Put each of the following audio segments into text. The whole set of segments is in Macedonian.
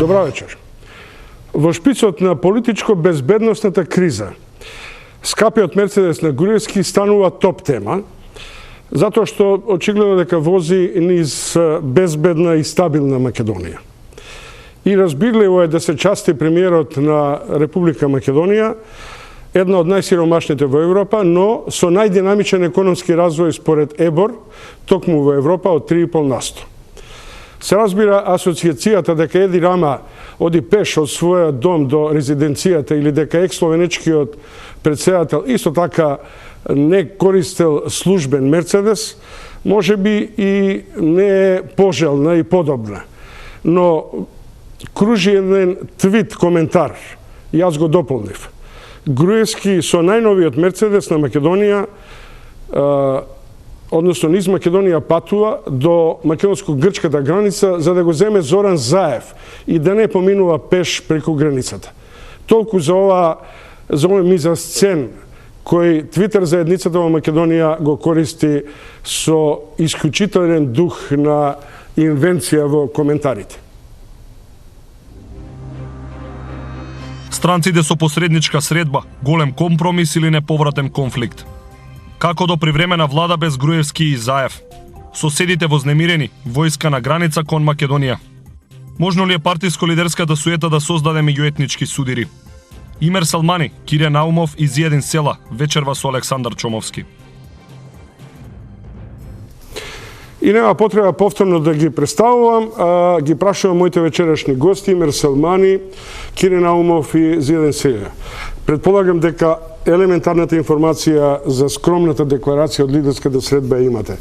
Добра вечер. Во шпицот на политичко-безбедносната криза, скапиот Мерцедес на Груевски станува топ тема, затоа што очигледно дека вози низ безбедна и стабилна Македонија. И разбирливо е да се части премиерот на Република Македонија, една од најсиромашните во Европа, но со најдинамичен економски развој според ЕБОР, токму во Европа од 3,5%. Се разбира асоциацијата дека Еди Рама оди пеш од својот дом до резиденцијата или дека екс-словенечкиот председател исто така не користел службен Мерцедес, може би и не е пожелна и подобна. Но кружи еден твит коментар, јас го дополнив. Груевски со најновиот Мерцедес на Македонија, односно низ Македонија патува до македонско-грчката граница за да го земе Зоран Заев и да не поминува пеш преку границата. Толку за овој мизасцен кој Твитер заедницата во Македонија го користи со исклучителен дух на инвенција во коментарите. Странците со посредничка средба, голем компромис или неповратен конфликт. Како до привремена влада без Груевски и Заев? Соседите вознемирени, војска на граница кон Македонија. Можно ли е партиско-лидерската суета да создаде меѓуетнички судири? Имер Салмани, Кире Наумов и Зиедин Села, вечерва со Александар Чомовски. И нема потреба повторно да ги представувам, ги прашувам моите вечерашни гости, Имер Салмани, Кире Наумов и Зиедин Села. Предполагам дека елементарната информација за скромната декларација од лидерската средба имате.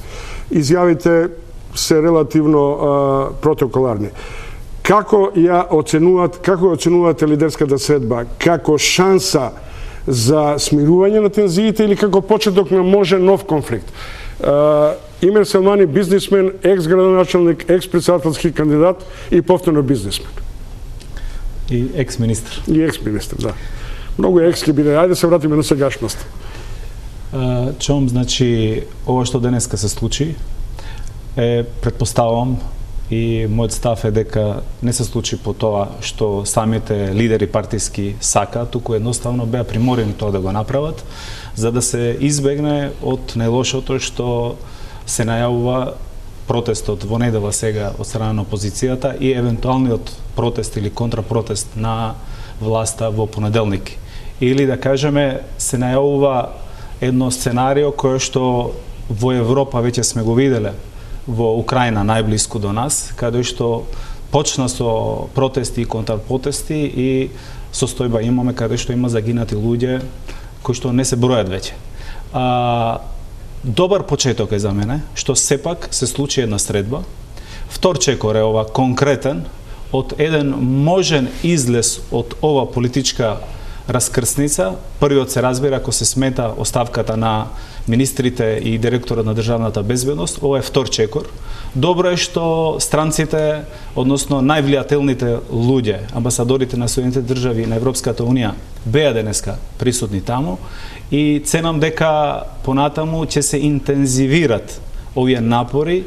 Изјавите се релативно протоколарни. Како оценувате лидерската средба? Како шанса за смирување на тензиите или како почеток на можен нов конфликт? Имер Салмани, бизнисмен, екс-градоначалник, екс-председателски кандидат и повторно бизнисмен. И екс-министр. И екс-министр, да. Многу екски биде. Ајде се вратиме на сегашност. Чом, значи, ова што денеска се случи, предпоставам и мојот став е дека не се случи по тоа што самите лидери партиски сака, туку едноставно беа приморени тоа да го направат, за да се избегне од најлошото што се најавува протестот во недела сега од страна на опозицијата и евентуалниот протест или контрапротест на власта во понеделник. Или да кажеме, се најавува едно сценарио кое што во Европа веќе сме го виделе, во Украина најблиску до нас, каде што почна со протести и контрпротести и состојба имаме каде што има загинати луѓе кои што не се бројат веќе. Добар почеток е за мене, што сепак се случи една средба. Втор чекор е ова конкретен од еден можен излез од ова политичка раскрсница. Првиот се разбира ако се смета оставката на министрите и директорот на државната безбедност, ова е втор чекор. Добро е што странците, односно највлијателните луѓе, амбасадорите на Соединетите држави на Европската унија беа денеска присутни таму и ценам дека понатаму ќе се интензивират овие напори,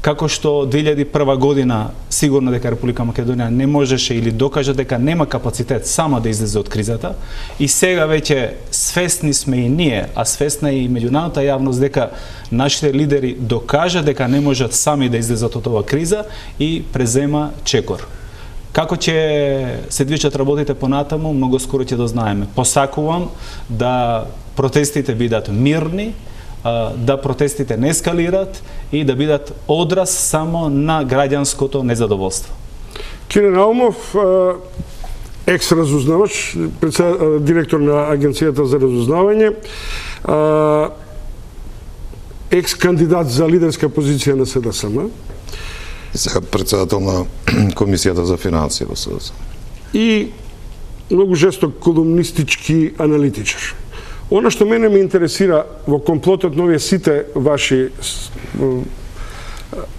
како што 2001 година сигурно дека Република Македонија не можеше или докажа дека нема капацитет сама да излезе од кризата и сега веќе свесни сме и ние, а свесна и меѓународната јавност дека нашите лидери докажа дека не можат сами да излезат од оваа криза и презема чекор. Како ќе се движат работите понатаму, многу скоро ќе дознаеме. Посакувам да протестите бидат мирни, да протестите не ескалират и да бидат одраз само на граѓанското незадоволство. Кире Наумов, екс-разузнавач, директор на Агенцијата за разузнавање, екс-кандидат за лидерска позиција на СДСМ. Сега председател на Комисијата за финансии во СДСМ. И многу жесток колумнистички аналитичар. Она што мене ме интересира во комплотот на овие сите ваши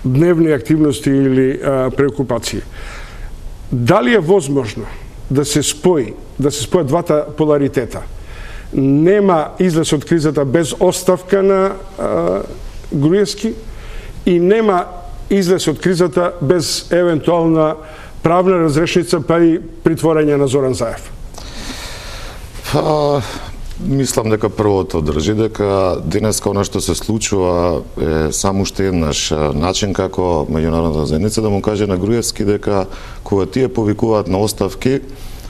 дневни активности или преокупации, дали е возможно да се спојат двата поларитета? Нема излез од кризата без оставка на Груевски и нема излез од кризата без евентуална правна разрешница па и притворање на Зоран Заев? Мислам дека првото држи дека денеска она што се случува е само уште еднаш начин како меѓународната заедница да му каже на Груевски дека кога тие повикуваат на оставки,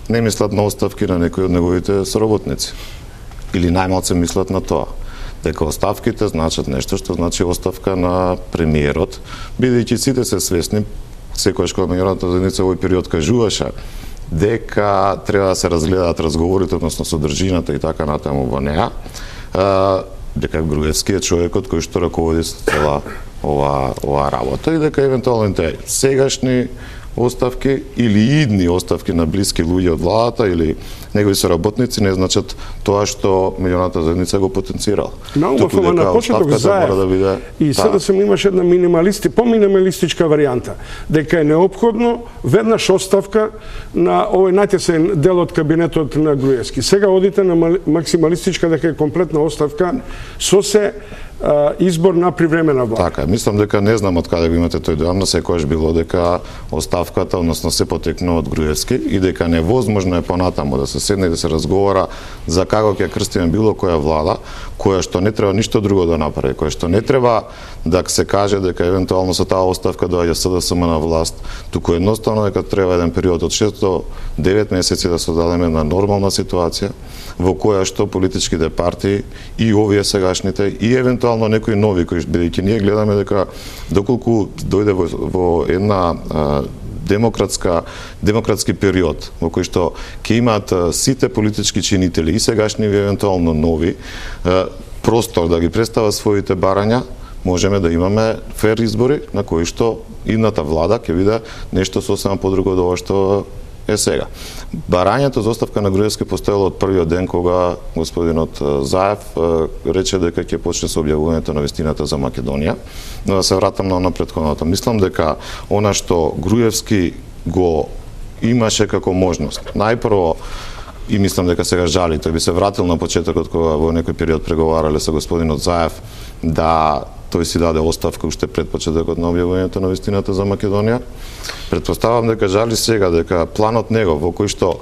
не мислат на оставки на некои од неговите соработници. Или најмалце мислат на тоа. Дека оставките значат нешто што значи оставка на премиерот, бидејќи сите се свесни, секојаш кога меѓународната заедница овој период кажуваше дека треба да се разгледаат разговорите, односно содржината и така натаму во неа, дека Груевски е човекот кој што раководи цела ова работа и дека евентуалните сегашни оставки или идни оставки на блиски луѓе од владата или негови соработници не значат тоа што меѓународната заедница го потенцирала. Наумов, ама на почеток Заев да биде, и СДСМ имаше една поминималистичка варијанта, дека е неопходно веднаш оставка на овој најтесен дел од кабинетот на Груевски. Сега одите на максималистичка дека е комплетна оставка со се избор на привремена влада. Така, мислам дека не знам од каде го имате тој дојам, но секогаш било дека оставката, односно се потекнува од Груевски и дека невозможно е понатаму да се седне и да се разговара за како ќе крстиме било која влада, која што не треба ништо друго да направи, која што не треба да се каже дека евентуално со таа оставка доаѓа СДСМ на власт, туку едноставно дека треба еден период од 6 до 9 месеци да создадеме една нормална ситуација во која што политичките партии и овие сегашните и евентуално некои нови кои бидејќи ние гледаме дека доколку дојде во една демократски период во кој што ќе имаат сите политички чинители и сегашни и евентуално нови простор да ги представат своите барања, можеме да имаме фер избори на кои што идната влада ќе биде нешто сосема подруго од ова што е сега. Барањето за оставка на Груевски постоело од првиот ден кога господинот Заев рече дека ќе почне со објавувањето на вистината за Македонија. Но да се вратам на претходното. Мислам дека она што Груевски го имаше како можност. Најпрво, и мислам дека сега жали, тој би се вратил на почетокот кога во некој период преговарале со господинот Заев да тој си даде оставка уште пред почетокот на објавувањето на вистината за Македонија. Претпоставам дека жали сега дека планот негов во кој што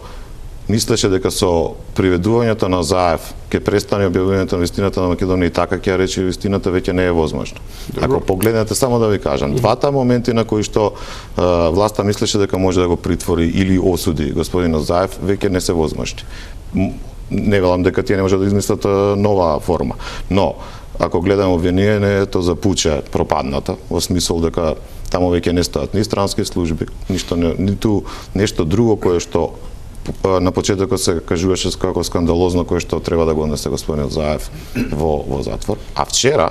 мислеше дека со приведувањето на Заев ќе престане објавувањето на вистината на Македонија и така ќе рече вистината веќе не е возможно. Ако погледнете, само да ви кажам, двата моменти на кои што власта мислеше дека може да го притвори или осуди господинот Заев веќе не се возможни. Не велам дека тие не може да измислат нова форма, но ако гледаме обвинението за Пуче пропадната, во смисол дека таму веќе не стојат ни странски служби, ниту нешто друго кое што на почетокот се кажуваше како скандалозно, кое што треба да го однесе господинот Заев во затвор. А вчера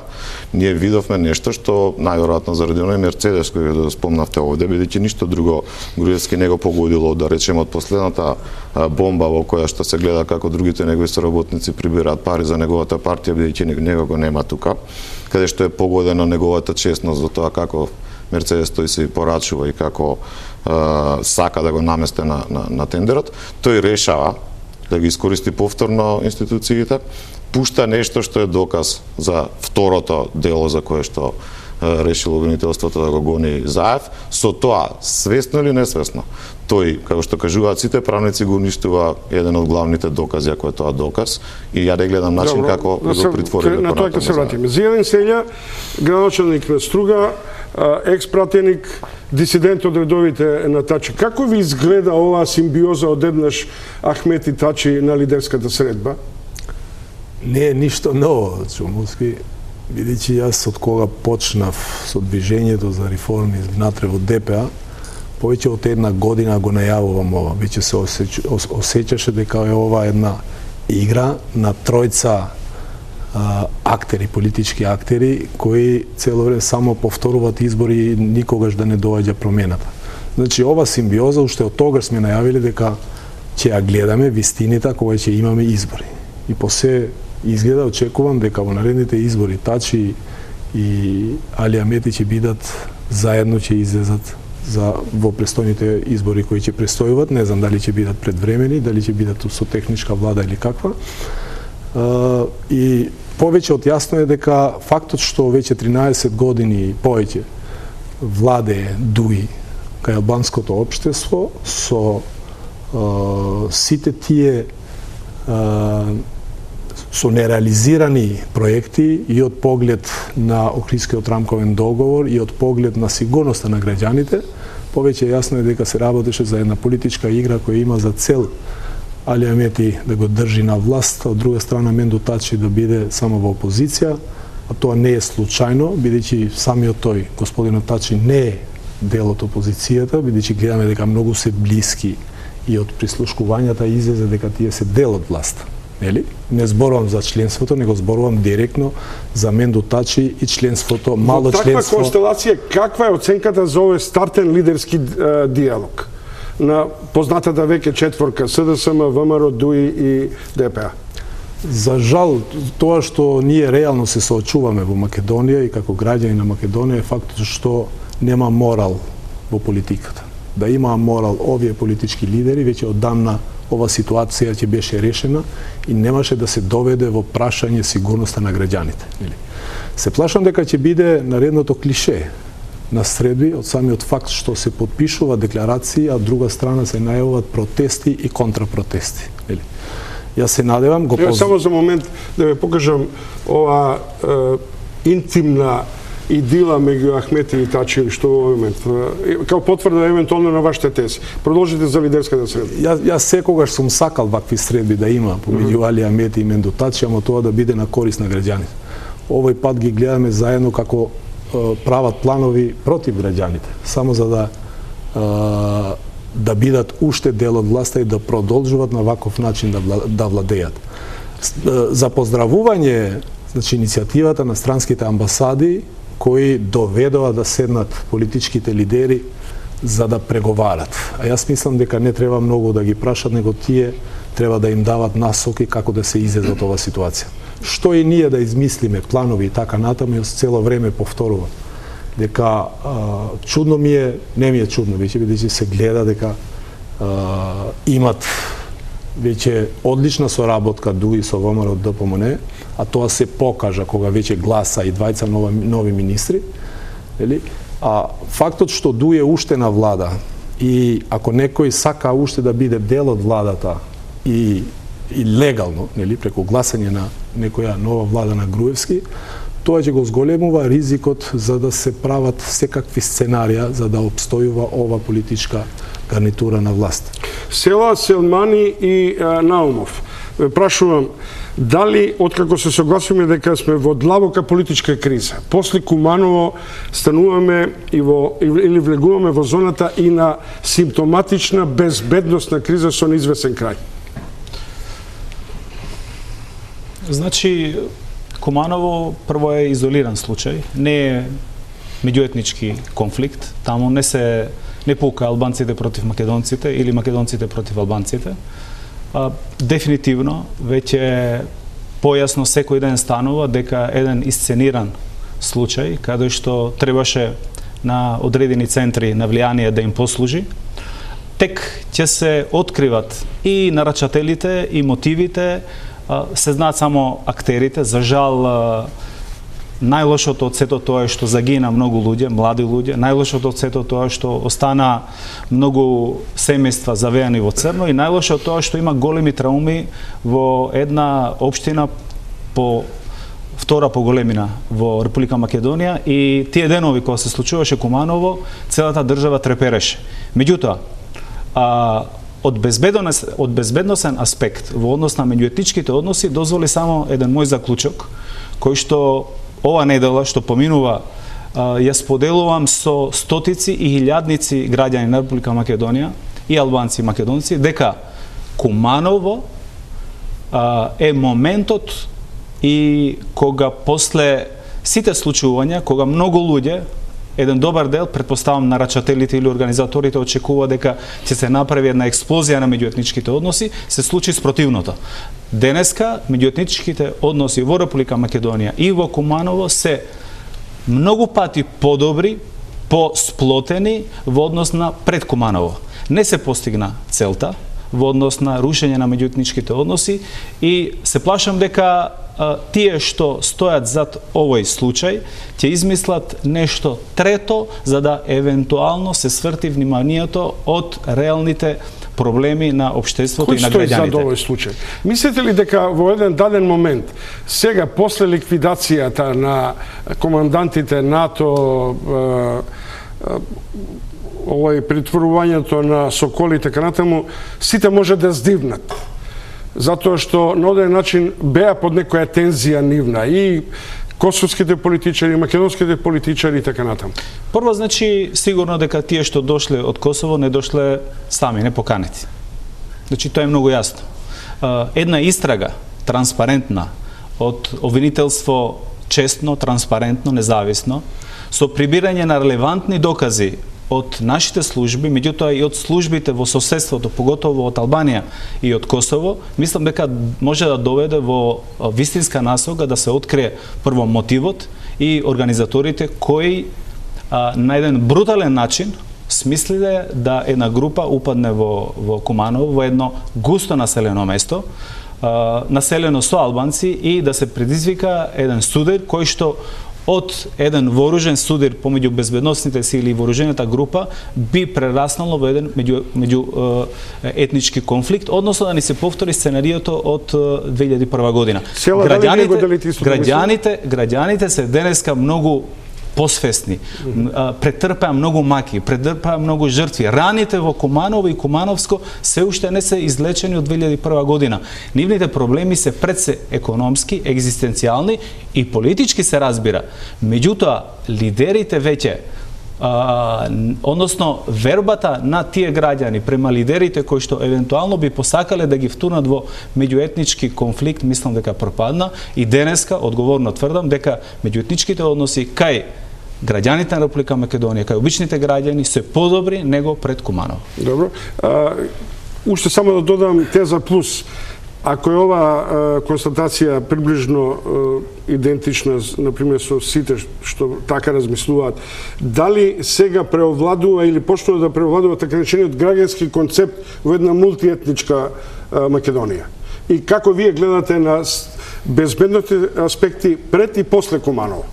ние видовме нешто што најверојатно заради оној Мерцедес кој го спомнавте овде, бидејќи ништо друго Груевски не го погодило, да речеме, од последната бомба во која што се гледа како другите негови соработници прибираат пари за неговата партија, бидејќи него го нема тука, каде што е погодено неговата честност за тоа како Мерцедес тој се порачува и како сака да го наместе на тендерот, тој решава да ги искористи повторно институциите, пушта нешто што е доказ за второто дело за кое што решило обвинителството да го гони Заев, со тоа, свесно или несвесно, тој, како што кажуваат сите правници, го уништува еден од главните докази, ако е тоа доказ, и ја не гледам начин како да го притвори. На тоа ќе се вратиме. Зијадин Селја, градоначалник на Струга, екс-пратеник, дисидент од редовите на Тачи. Како ви изгледа оваа симбиоза одеднаш Ахмет и Тачи на лидерската средба? Не е ништо ново, Чумовски, бидејќи јас од кога почнав со движењето за реформи внатре во ДПА, повеќе од една година го најавувам ова. Веќе се осеќаше дека е ова една игра на тројца актери, политички актери, кои цело време само повторуваат избори и никогаш да не доаѓа промената. Значи, ова симбиоза, уште од тогаш сме најавили дека ќе ја гледаме вистината кога ќе имаме избори. И по се изгледа, очекувам дека во наредните избори Тачи и Али Амети ќе бидат заедно, ќе излезат во престојните избори кои ќе престојуват. Не знам дали ќе бидат предвремени, дали ќе бидат со техничка влада или каква. И повеќе од јасно е дека фактот што веќе 13 години и повеќе владее Дуи кај албанското општество со сите тие со нереализирани проекти и од поглед на Охридскиот рамковен договор и од поглед на сигурноста на граѓаните, повеќе јасно е дека се работеше за една политичка игра која има за цел Али Амети да го држи на власт, а од друга страна Мендо Тачи да биде само во опозиција, а тоа не е случајно, бидејќи самиот тој, господинот Тачи, не е дел од опозицијата, бидејќи гледаме дека многу се блиски и од прислушкувањата излезе дека тие се дел од власт. Нели? Не зборувам за членството, него зборувам директно за Мендо Тачи и членството, мало членство. Во таква констелација, каква е оценката за овој стартен лидерски диалог на познатата веќе четворка СДСМ, ВМРО, ДУИ и ДПА? За жал, тоа што ние реално се соочуваме во Македонија и како граѓани на Македонија е фактот што нема морал во политиката. Да има морал овие политички лидери, веќе одамна ова ситуација ќе беше решена и немаше да се доведе во прашање сигурноста на граѓаните. Се плашам дека ќе биде наредното клише на средби од самиот факт што се подпишува декларации, а од друга страна се најавуваат протести и контрапротести. Јас се надевам Само за момент да ве покажам ова интимна идила меѓу Ахмети и Тачи, што во овој момент, као потврда евентуално на вашите тези. Продолжите за лидерската средба. Јас секогаш сум сакал вакви средби да има помеѓу Али Амети и Мендо Тачи, ама тоа да биде на корист на граѓаните. Овој пат ги гледаме заедно како прават планови против граѓаните, само за да бидат уште дел од власта и да продолжуваат на ваков начин да владеат. За поздравување, значи, иницијативата на странските амбасади кои доведоа да седнат политичките лидери за да преговарат. А јас мислам дека не треба многу да ги прашат, него тие треба да им дават насоки како да се излезе од оваа ситуација. Што и ние да измислиме планови и така натаму, јас цело време повторувам дека чудно ми е, не ми е чудно веќе, бидејќи се гледа дека имат веќе одлична соработка ДУИ со ВМРО ДПМН, а тоа се покажа кога веќе гласа и двајца нови министри, нели? А фактот што ДУИ е уште на влада и ако некој сака уште да биде дел од владата и легално, нели, преку гласање на некоја нова влада на Груевски, тоа ќе го зголемува ризикот за да се прават секакви сценарија за да обстојува ова политичка гарнитура на власт. Села, Селмани и Наумов. Прашувам, дали, откако се согласиме дека сме во длабока политичка криза, после Куманово стануваме или влегуваме во зоната и на симптоматична безбедносна криза со неизвестен крај? Значи, Куманово прво е изолиран случај, не е меѓуетнички конфликт, таму не пука албанците против македонците или македонците против албанците. Дефинитивно, веќе појасно секој ден станува дека еден исцениран случај, каде што требаше на одредени центри на влијание да им послужи, тек ќе се откриват и нарачателите, и мотивите, се знаат само актерите. За жал, најлошото од сето тоа е што загина многу луѓе, млади луѓе, најлошото од сето тоа е што остана многу семејства завеани во црно и најлошото тоа што има големи трауми во една општина втора по големина во Република Македонија и тие денови кога се случуваше Куманово, целата држава трепереше. Меѓутоа, од безбедносен аспект во однос на меѓуетничките односи дозволи само еден мој заклучок, кој што ова недела што поминува ја споделувам со стотици и илјадници граѓани на Република Македонија и албанци и македонци, дека Куманово е моментот и кога после сите случувања, кога многу луѓе, еден добар дел, претпоставам нарачателите или организаторите, очекува дека ќе се направи една експлозија на меѓуетничките односи, се случи спротивното. Денеска меѓуетничките односи во Република Македонија и во Куманово се многу пати подобри, посплотени во однос на пред Куманово. Не се постигна целта во однос на рушење на меѓуетничките односи и се плашам дека тие што стојат зад овој случај ќе измислат нешто трето за да евентуално се сврти вниманието од реалните проблеми на општеството и на граѓаните. Кој стои зад овој случај? Мислите ли дека во еден даден момент, сега после ликвидацијата на командантите НАТО, притворувањето на Соколи и така натаму, сите може да здивнат? Затоа што на оден начин беа под некоја тензија нивна и косовските политичари, македонските политичари и така натаму. Прво, значи, сигурно дека тие што дошле од Косово не дошле сами, не поканети. Значи, тоа е многу јасно. Една истрага, транспарентна, од обвинителство честно, транспарентно, независно, со прибирање на релевантни докази од нашите служби, меѓутоа и од службите во соседството, поготово од Албанија и од Косово, мислам дека може да доведе во вистинска насока да се открие прво мотивот и организаторите кои на еден брутален начин смислиле да една група упадне во Куманово, во едно густо населено место, населено со албанци, и да се предизвика еден судир кој што од еден вооружен судир помеѓу безбедносните сили и вооружената група би прераснало во еден меѓу етнички конфликт, односно да ни се повтори сценариото од 2001 година. Граѓаните се денеска многу посвесни, претрпеа многу маки, претрпеа многу жртви. Раните во Куманово и Кумановско се уште не се излечени од 2001 година. Нивните проблеми се пред се економски, екзистенцијални и политички се разбира. Меѓутоа, лидерите веќе, односно вербата на тие граѓани према лидерите кои што евентуално би посакале да ги втурнат во меѓуетнички конфликт, мислам дека пропадна, и денеска одговорно тврдам дека меѓуетничките односи кај граѓаните на Република Македонија, кај обичните граѓани се подобри него пред Куманово. Добро. Уште само да додам теза плюс. Ако е ова констатација приближно идентична, например, со сите што така размислуваат, дали сега преовладува или почнува да преовладува така речениот граѓански концепт во една мултиетничка Македонија? И како вие гледате на безбедните аспекти пред и после Куманово?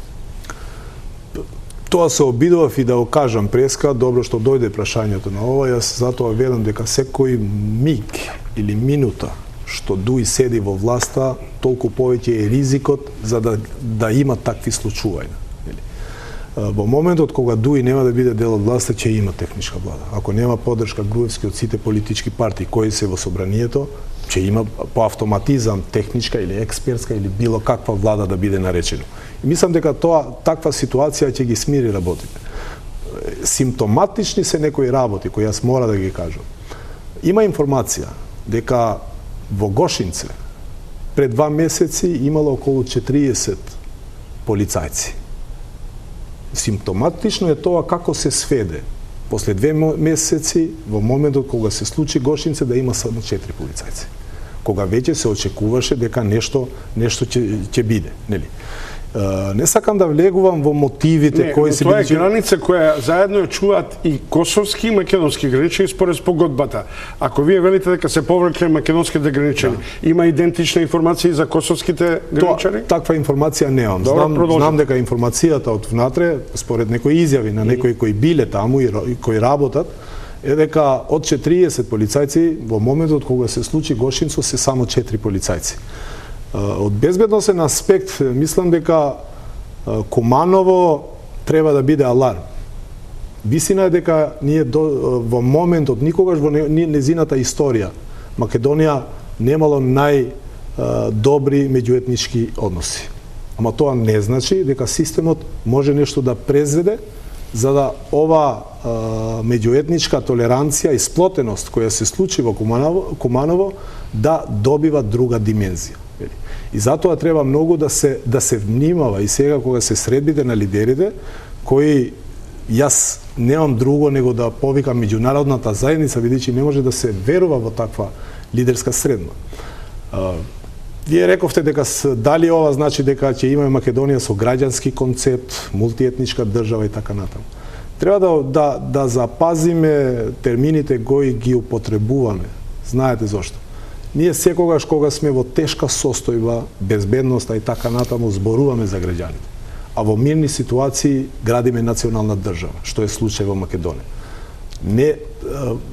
Тоа се обидував и да го кажам преска, добро што дојде прашањето на ова, јас затоа велам дека секој миг или минута што Дуи седи во власта, толку повеќе е ризикот за да има такви случувања. Во моментот кога Дуи нема да биде дел од власта, ќе има техничка влада. Ако нема поддршка Груевски од сите политички партии кои се во собранието, ќе има по автоматизам техничка или експертска или било каква влада да биде наречено. И мислам дека таква ситуација ќе ги смири работите. Симптоматични се некои работи кои јас мора да ги кажам. Има информација дека во Гошинце пред 2 месеци имало околу 40 полицајци. Симптоматично е тоа како се сведе после 2 месеци во моментот кога се случи Гошинце да има само 4 полицајци. Кога веќе се очекуваше дека нешто ќе биде, нели? Не сакам да влегувам во мотивите кои се бидејќи... Тоа е граница која заедно ја чуваат и косовски и македонски граничани според спогодбата. Ако вие велите дека се поврекле македонските граничани, има идентична информација за косовските граничани? Таква информација немам. Знам дека информацијата од внатре, според некои изјави на некои кои биле таму и кои работат, е дека од 40 полицајци во моментот кога се случи Гошинцо се само 4 полицајци. Од безбедносен аспект, мислам дека Куманово треба да биде аларм. Висина е дека ние во моментот, никогаш во незината историја, Македонија немало најдобри меѓуетнички односи. Ама тоа не значи дека системот може нешто да презведе за да ова меѓуетничка толеранција и сплотеност која се случи во Куманово да добива друга димензија. И затоа треба многу да се внимава и сега кога се средбите на лидерите, кои јас немам друго него да повикам меѓународната заедница, бидејќи не може да се верува во таква лидерска средба. Вие рековте дека дали ова значи дека ќе има Македонија со граѓански концепт, мултиетничка држава и така натаму. Треба да запазиме термините кои ги употребуваме. Знаете зошто? Ние секогаш кога сме во тешка состојба, безбедноста и така натаму зборуваме за граѓаните. А во мирни ситуации градиме национална држава, што е случај во Македонија. Не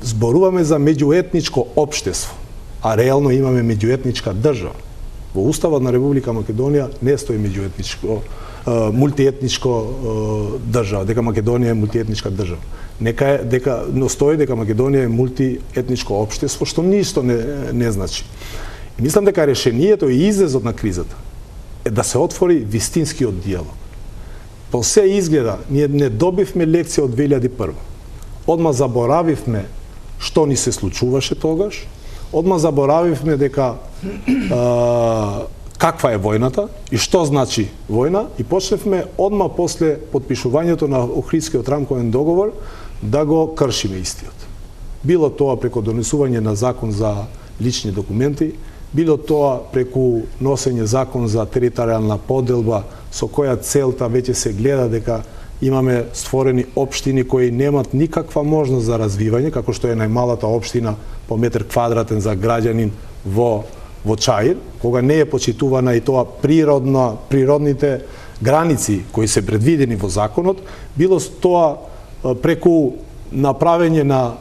зборуваме за меѓуетничко општество, а реално имаме меѓуетничка држава. Во Уставот на Република Македонија не стои меѓуетничко, мултиетничко држава, дека Македонија е мултиетничка држава. Но стои дека Македонија е мултиетничко општество, што ништо не значи. И мислам дека решението и излезот на кризата е да се отвори вистинскиот диалог. По се изгледа, ние не добивме лекција од 2001. Одма заборавивме што ни се случуваше тогаш, одма заборавивме дека каква е војната и што значи војна и почневме одма после подпишувањето на Охридскиот рамковен договор да го кршиме истиот. Било тоа преку донесување на закон за лични документи, било тоа преку носење закон за територијална поделба со која целта веќе се гледа дека имаме створени општини кои немат никаква можност за развивање, како што е најмалата општина по метар квадратен за граѓанин во Чаир, кога не е почитувана и тоа природните граници кои се предвидени во законот, било тоа преку направење на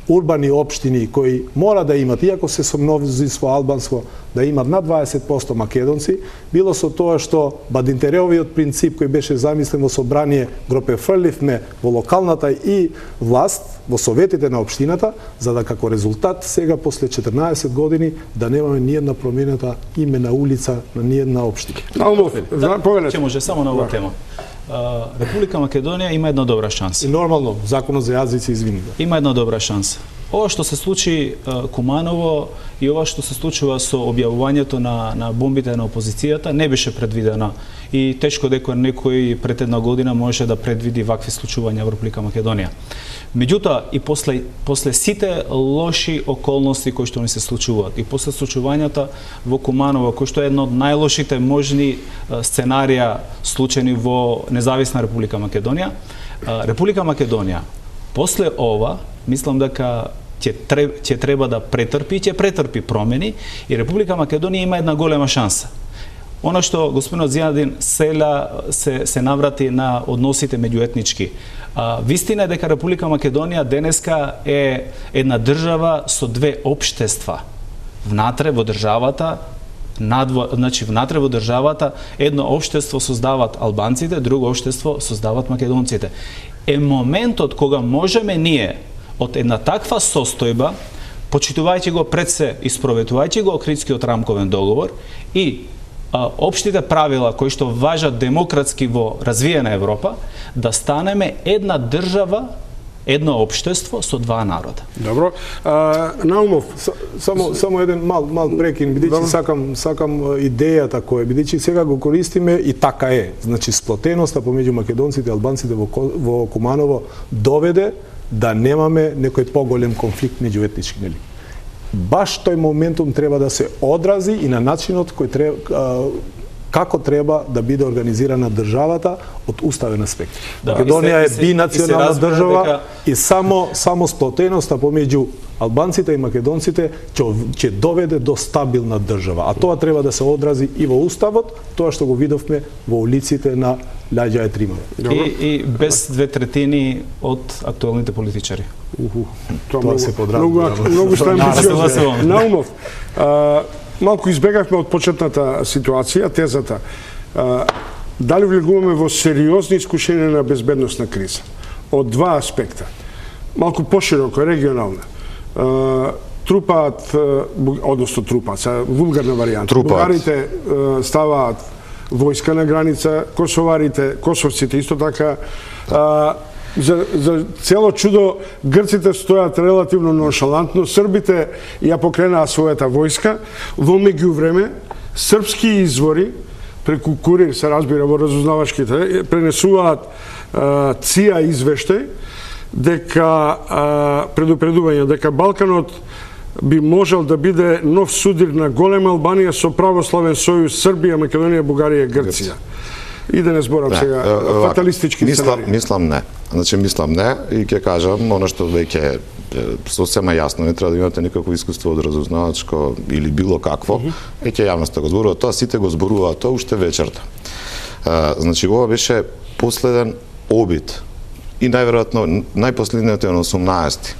урбани општини кои мора да имат, иако се со мнозинство албанско, да имат над 20% македонци, било со тоа што Бадинтеровиот принцип кој беше замислен во собрание го префрливме во локалната и власт, во советите на општината, за да како резултат сега после 14 години да немаме ниедна променета име на улица на ниедна општина. Ќе може само на оваа тема. Република Македонија има една добра шанса. И нормално, законот за јазици извини. Има една добра шанса. Ова што се случи Куманово и ова што се случува со објавувањето на бомбите на опозицијата не беше предвидено и тешко дека некој пред една година може да предвиди вакви случувања во Република Македонија. Меѓутоа и после сите лоши околности кои што ни се случуваат и после случувањата во Куманово, кој што е едно од најлошите можни сценарија случени во независна Република Македонија, Република Македонија после ова мислам дека ќе треба да претрпи промени и Република Македонија има една голема шанса. Оно што господинот Зијадин се наврати на односите меѓуетнички. Вистина е дека Република Македонија денеска е една држава со две општества. Внатре во државата, внатре во државата едно општество создаваат албанците, друго општество создаваат македонците. Е моментот кога можеме ние од една таква состојба, почитувајќи го пред се и спроведувајќи го Охридскиот рамковен договор и општите правила кои што важат демократски во развиена Европа, да станеме една држава, едно општество со два народа. Добро. Наумов, само еден мал прекин, бидејќи сакам идејата која, бидејќи сега го користиме и така е. Значи сплотеноста помеѓу македонците и албанците во Куманово доведе да немаме некој поголем конфликт меѓуетнички, нели? Баш тој моментум треба да се одрази и на начинот кој како треба да биде организирана државата од уставен аспект. Македонија е бинационална држава и само сплотеноста помеѓу албанците и македонците ќе доведе до стабилна држава. А тоа треба да се одрази и во уставот, тоа што го видовме во улиците на Лаѓа Тримава. И без 2/3 од актуелните политичари. Тоа се подразбира. Многу што амбициозно. Наумов, малку избегавме од почетната ситуација, тезата. Дали влегуваме во сериозни искушенија на безбедносна криза? Од два аспекта. Малку пошироко, регионална. Трупаат, вулгарна варијанта. Бугарите ставаат војска на граница, косовците исто така. За цело чудо грците стојат релативно ноншалантно, србите ја покренаа својата војска. Во меѓувреме српски извори преку курир се разбира во разузнавачките пренесуваат ЦИА извештај дека предупредување дека Балканот би можел да биде нов судир на голема Албанија со православен сојуз Србија, Македонија, Бугарија и Грција. И да не зборам сега фаталистички сценарии. Мислам не. Значи мислам не и ќе кажам оно што веќе сосема јасно, не треба да имате никакво искуство од разузнавачко или било какво, веќе јавноста го зборува тоа, сите го зборуваат тоа уште вечерта. Значи ова беше последен обид и најверојатно најпоследниот е на 18.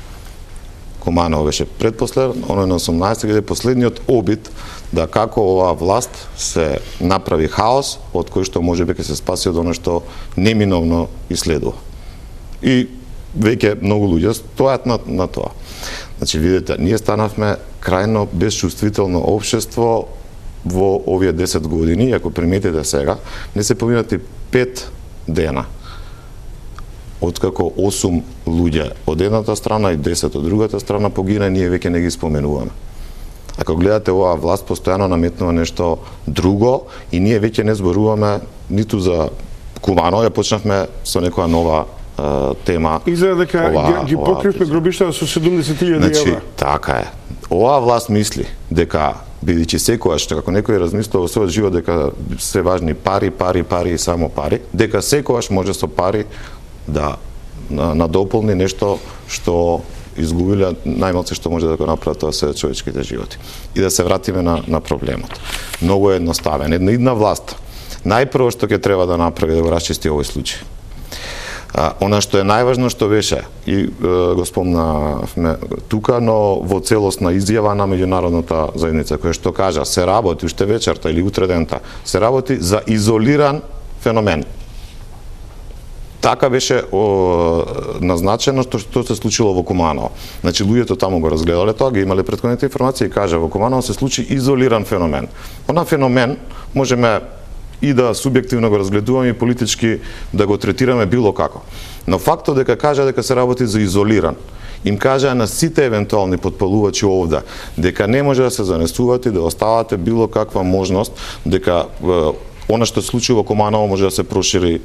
Куманово беше предпоследен, оно е на 18, каде последниот обид да како оваа власт се направи хаос, од кој што можеби ќе се спаси од оно што неминовно иследува. И веќе многу луѓе стојат на тоа. Значи, видите, ние станавме крајно безчувствително општество во овие 10 години, ако приметите сега, не се поминати 5 дена откако 8 луѓе од едната страна и 10 од другата страна погина, ние веќе не ги споменуваме. Ако гледате, оваа власт постојано наметнува нешто друго и ние веќе не зборуваме ниту за Куманово, ја почнавме со некоја нова тема. Изгледа дека ги покривме гробиштата со 70.000 Значи, евра. така е. Оваа власт мисли дека бидејќи секогаш како некој размислува во својот живот дека се важни пари и само пари, дека секогаш може со пари да надополни нешто што изгубиле најмалку што може да го направат тоа се човечките животи. И да се вратиме на проблемот. Многу е едноставен. Една власт најпрво што ќе треба да направи да го расчисти овој случај. Она што е најважно што беше и го спомнавме тука, но во целосна изјава на меѓународната заедница која што кажа се работи уште вечерта или утре дента, се работи за изолиран феномен. Така беше назначено што се случило во Куманово. Значи луѓето таму го разгледале тоа, ги имале претходните информации и кажа во Куманово се случи изолиран феномен. Она феномен можеме и да субјективно го разгледуваме и политички да го третираме било како. Но фактот дека кажа дека се работи за изолиран, им кажа на сите евентуални потпалувачи овде дека не може да се занесувате и да оставате било каква можност дека она што се случи во Куманово може да се прошири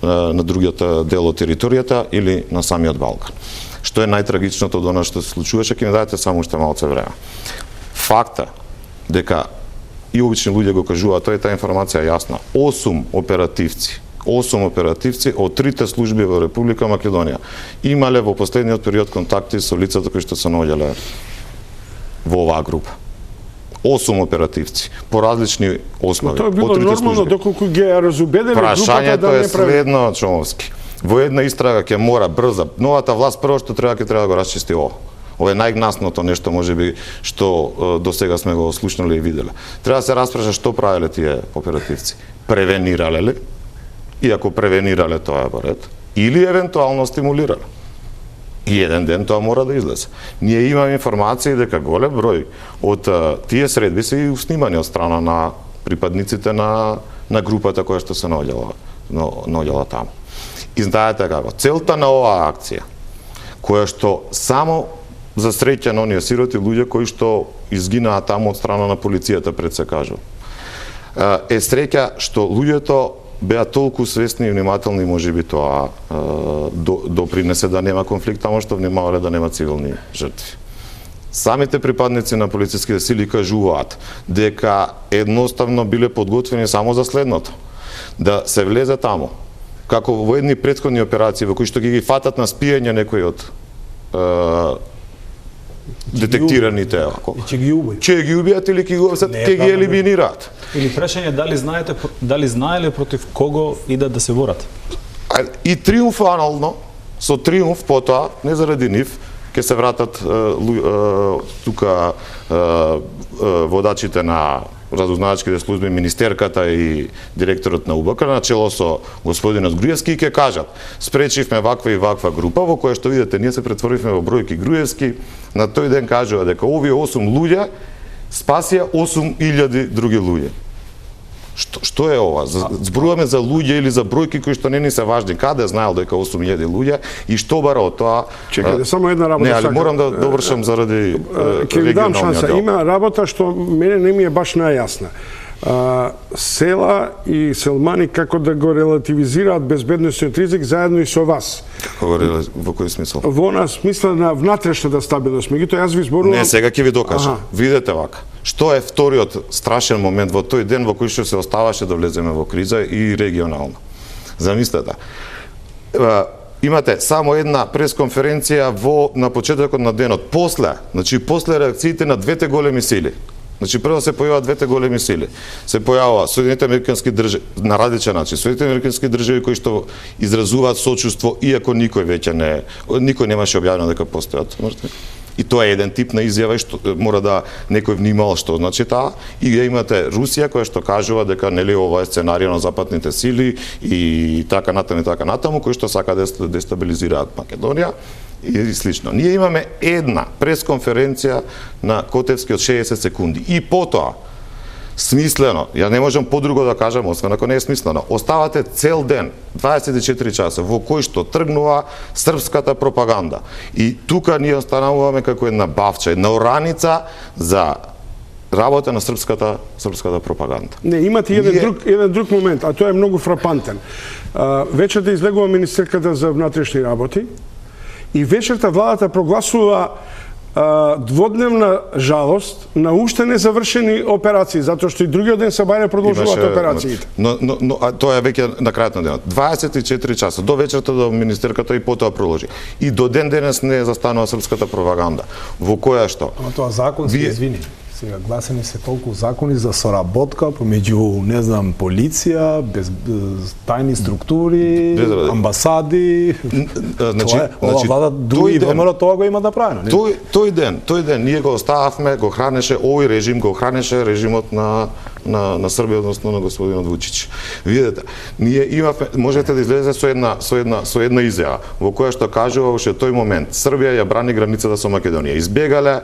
на другиот дел од територијата или на самиот Балкан. Што е најтрагичното од она што се случуваше, ќе ми дадете само уште малце време. Факта дека и обични луѓе го кажуваат, тоа е таа информација јасна. 8 оперативци од трите служби во Република Македонија имале во последниот период контакти со лицата кои што се наоѓале во оваа група. 8 оперативци по различни основи. Тоа било нормално доколку ги разубедиле групата да не прави. Прашањето е следно, Чомовски. Во една истрага ќе мора брза. Новата власт прво што треба да го расчисти ова. Ова е најгнасното нешто можеби што до сега сме го слушнале и виделе. Треба да се распраша што правеле тие оперативци. Превенирале ли? И ако превенирале, тоа е во ред. Или евентуално стимулирале. И еден ден тоа мора да излезе. Ние имаме информации дека голем број од тие средби се и снимани од страна на припадниците на групата која што се наоѓала таму. И знаете како, целта на оваа акција, која што само за среќа на оние сироти луѓе кои што изгинаа таму од страна на полицијата, пред се кажу, е среќа што луѓето беа толку свесни и внимателни, можеби тоа допринесе да нема конфликт таму, што внимавале да нема цивилни жртви. Самите припадници на полициските сили кажуваат дека едноставно биле подготвени само за следното: да се влезе таму, како во едни претходни операции во кои што ги фатат на спиење некои од детектираните, ќе ги убијат. Ќе ги убијат или ќе ги елиминираат. Или прашање дали знаеле против кого идат да се борат? И триумфално, со триумф потоа, не заради нив, ќе се вратат тука водачите на разузнавачките служби, министерката и директорот на УБК, начело со господинот Груевски, и ќе кажат: спречивме ваква и ваква група, во која што видите, ние се претворивме во бројки Груевски. На тој ден кажува дека овие 8 луѓе спасија 8.000 други луѓе. Што е ова? Зборуваме за луѓе или за бројки кои што не ни се важни? Каде знаел дека 8.000 луѓе и што бара од тоа? Чекајте, само една работа. Не, али морам да довршам заради ќе ви дам шанса. дел. Има работа што мене не ми е баш најасна. Села и селмани како да го релативизираат безбедносниот ризик заедно и со вас. Во кој смисол? Во нас смисла на внатрешната стабилност. Меѓутоа јас ви зборувам. Не, сега ќе ви докажам. Видете вака. Што е вториот страшен момент во тој ден во кој што се оставаше да влеземе во криза и регионално? Замислете. Имате само една пресконференција на почетокот на денот, после реакциите на двете големи сили. Прво се појаваат двете големи сили. Се појавува Соединените американски држави на различен начин. Соединените американски држави кои што изразуваат сочувство, иако никој немаше објавено дека постојат мртви. И тоа е еден тип на изјава што мора да некој внимава што значи таа. И ја имате Русија која што кажува дека нели ова е сценарија на западните сили и така натаму кои што сака да дестабилизираат Македонија и слично. Ние имаме една пресконференција на Котевски од 60 секунди. И потоа смислено, ја не можам подруго да кажам, освен ако не е смислено, оставате цел ден, 24 часа, во кој што тргнува српската пропаганда. И тука ние останаваме како една бавча, една ораница за работа на српската пропаганда. Не, имате еден друг момент, а тоа е многу фрапантен. Вечерта излегува министерката за внатрешни работи и вечерта владата прогласува дводневна жалост на уште незавршени операции, затоа што и другиот ден се бајле продолжуваат операциите. Но тоа е веќе на крајот на денот. 24 часа до вечерта до министерката и потоа продолжи. И до ден денес не е застанува српската пропаганда. Во која што? Ама тоа законски, извини. Сега гласени се толку закони за соработка помеѓу, не знам, полиција, тајни структури, амбасади. Ова влада други ВМРО тоа го има направено. Тој ден ние го остававме, го хранеше овој режим, го хранеше режимот на Србија, односно на господинот Вучич. Видете, ние имавме, можете да излезете со една изјава во која што кажува уште тој момент Србија ја брани границата со Македонија. Избегале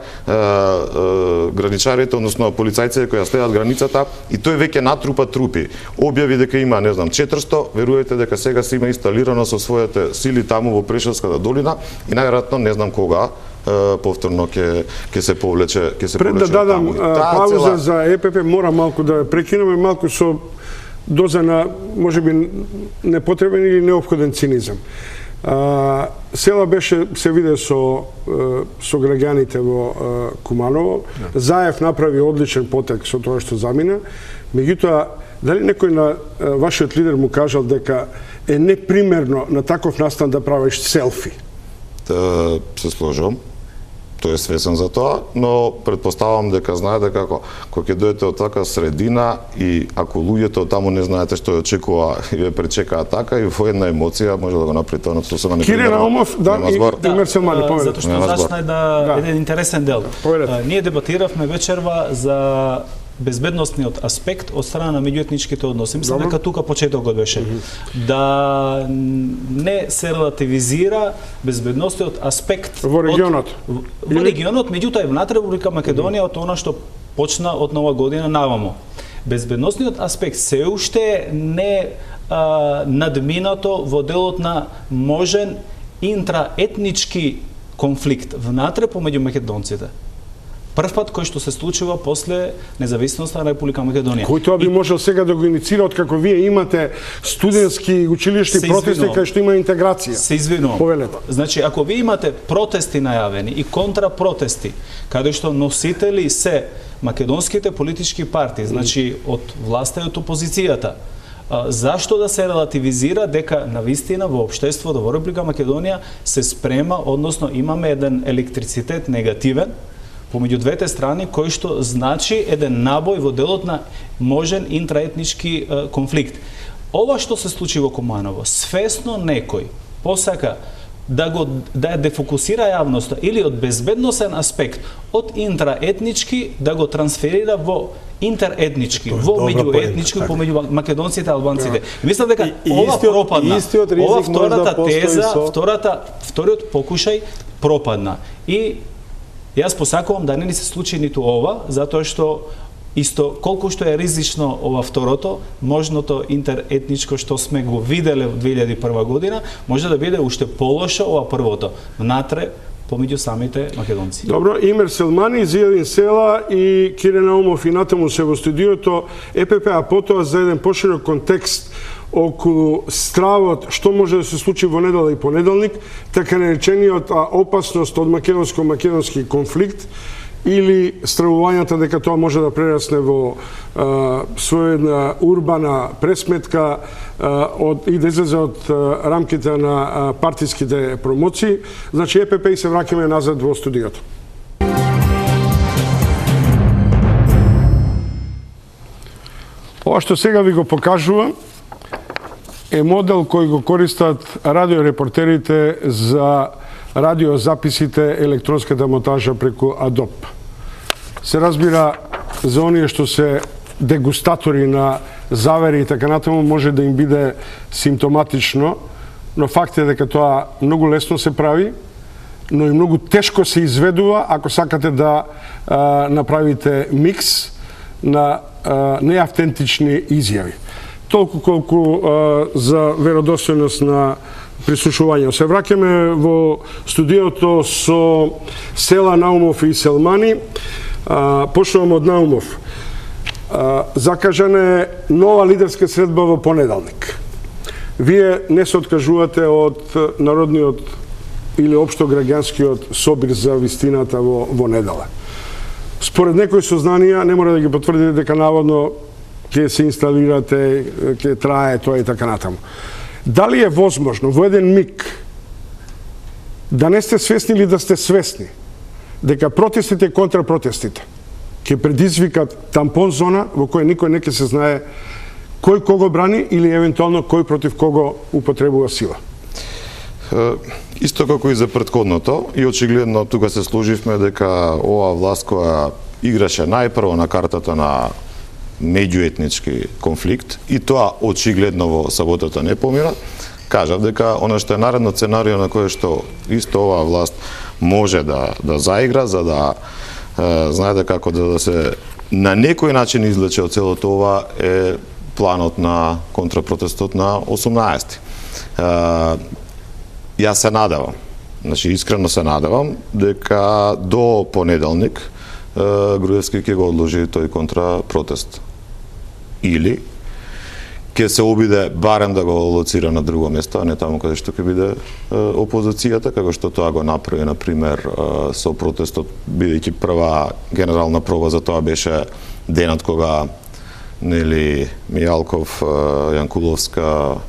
граничарите, односно полицајците кои ја следат границата и тој веќе натрупа трупи. Објави дека има, не знам, 400, верувате дека сега се има инсталирано со своите сили таму во Прешевската долина и најверојатно не знам кога повторно ќе се повлече Пред да дадам пауза за ЕПП, мора малку да прекинеме малку со доза на можеби непотребен или неопходен цинизам. Села беше се виде со граѓаните во Куманово. Заев направи одличен потек со тоа што замина. Меѓутоа, дали некој на вашиот лидер му кажал дека е непримерно на таков настан да правиш селфи? Се сложувам. Тој е свесен за тоа, но предпоставам дека знае дека кога ќе дојдете од таква средина и ако луѓето таму не знаете што ја очекува и ве пречекаат така и во една емоција може да го направите на тоа не Кирил Наумов, и Мерсел Мали, повелете. Затоа што зачна еден интересен дел. Ние дебатиравме вечерва за безбедносниот аспект од страна на меѓуетничките односи. Мислам дека тука почетокот беше. Да не се релативизира безбедносниот аспект во регионот. Во регионот, меѓутоа и внатре Република Македонија од она што почна од нова година навамо. Безбедносниот аспект се уште не надминато во делот на можен интраетнички конфликт внатре помеѓу македонците. Прв пат кој што се случува после независноста на Република Македонија. Кој тоа би можел сега да го иницира од како вие имате студентски училишни протести кај што има интеграција? Се извинувам. Повелете. Значи, ако вие имате протести најавени и контрапротести, каде што носители се македонските политички партии, значи од власта и од опозицијата, зашто да се релативизира дека навистина во општеството во Република Македонија се спрема, односно имаме еден електрицитет негативен помеѓу двете страни, кој што значи еден набој во делот на можен интраетнички конфликт. Ова што се случи во Куманово, свесно некој посака да ја дефокусира јавноста или од безбедносен аспект, од интраетнички да го трансферира во интеретнички, во меѓуетнички помеѓу македонците и албанците. Мислам дека ова пропадна. Ова втората теза, вториот покушај пропадна. И јас посакувам да не ни се случи ниту ова, затоа што исто колку што е ризично ова второто, можното интеретничко што сме го виделе во 2001 година, може да биде уште полошо ова првото, внатре помеѓу самите македонци. Добро, Имер Селмани, Зијадин Села и Кирил Наумов и натаму се во студиото ЕПП, а потоа за еден поширок контекст околу стравот што може да се случи во недела и понеделник, така наречениот опасност од македонско-македонски конфликт или стравувањата дека тоа може да прерасне во своја урбана пресметка и да излезе од рамките на партиските промоции. Значи ЕПП и се враќаме назад во студиото. Ова што сега ви го покажува е модел кој го користат радиорепортерите за радиозаписите, електронската монтажа преку Adobe. Се разбира, за оние што се дегустатори на завери и така натаму, може да им биде симптоматично, но факт е дека тоа многу лесно се прави, но и многу тешко се изведува ако сакате да направите микс на неавтентични изјави. Толку колку за веродостојност на прислушување. Се враќаме во студиото со Села, Наумов и Селмани. Почнувам од Наумов. Закажана е нова лидерска средба во понеделник. Вие не се откажувате од народниот или општо граѓанскиот собир за вистината во недела. Според некои сознанија, не мора да ги потврдите дека наводно ќе се инсталирате, ќе трае тоа и така натаму. Дали е возможно во еден миг да не сте свесни или да сте свесни дека протестите и контрапротестите ќе предизвикат тампон зона во која никој не ќе се знае кој кого брани или евентуално кој против кого употребува сила? Исто како и за претходното, и очигледно тука се сложивме дека оваа власт која играше најпрво на картата на меѓуетнички конфликт, и тоа очигледно во саботата не помира, кажав дека она што е наредно сценарио на кое што исто оваа власт може да заигра, за да знаете како да се на некој начин излече од целото ова е планот на контрапротестот на 18. Јас се надевам, значи искрено се надевам дека до понеделник Груевски ќе го одложи тој контрапротест. Или ќе се обиде барем да го лоцира на друго место, а не таму каде што ќе биде опозицијата, како што тоа го направи, например, со протестот, бидејќи прва генерална проба за тоа беше денот кога нели Мијалков, Јанкуловска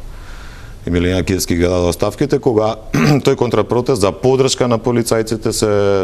и Милијана Киевски ги даде оставките, кога тој контрапротест за поддршка на полицајците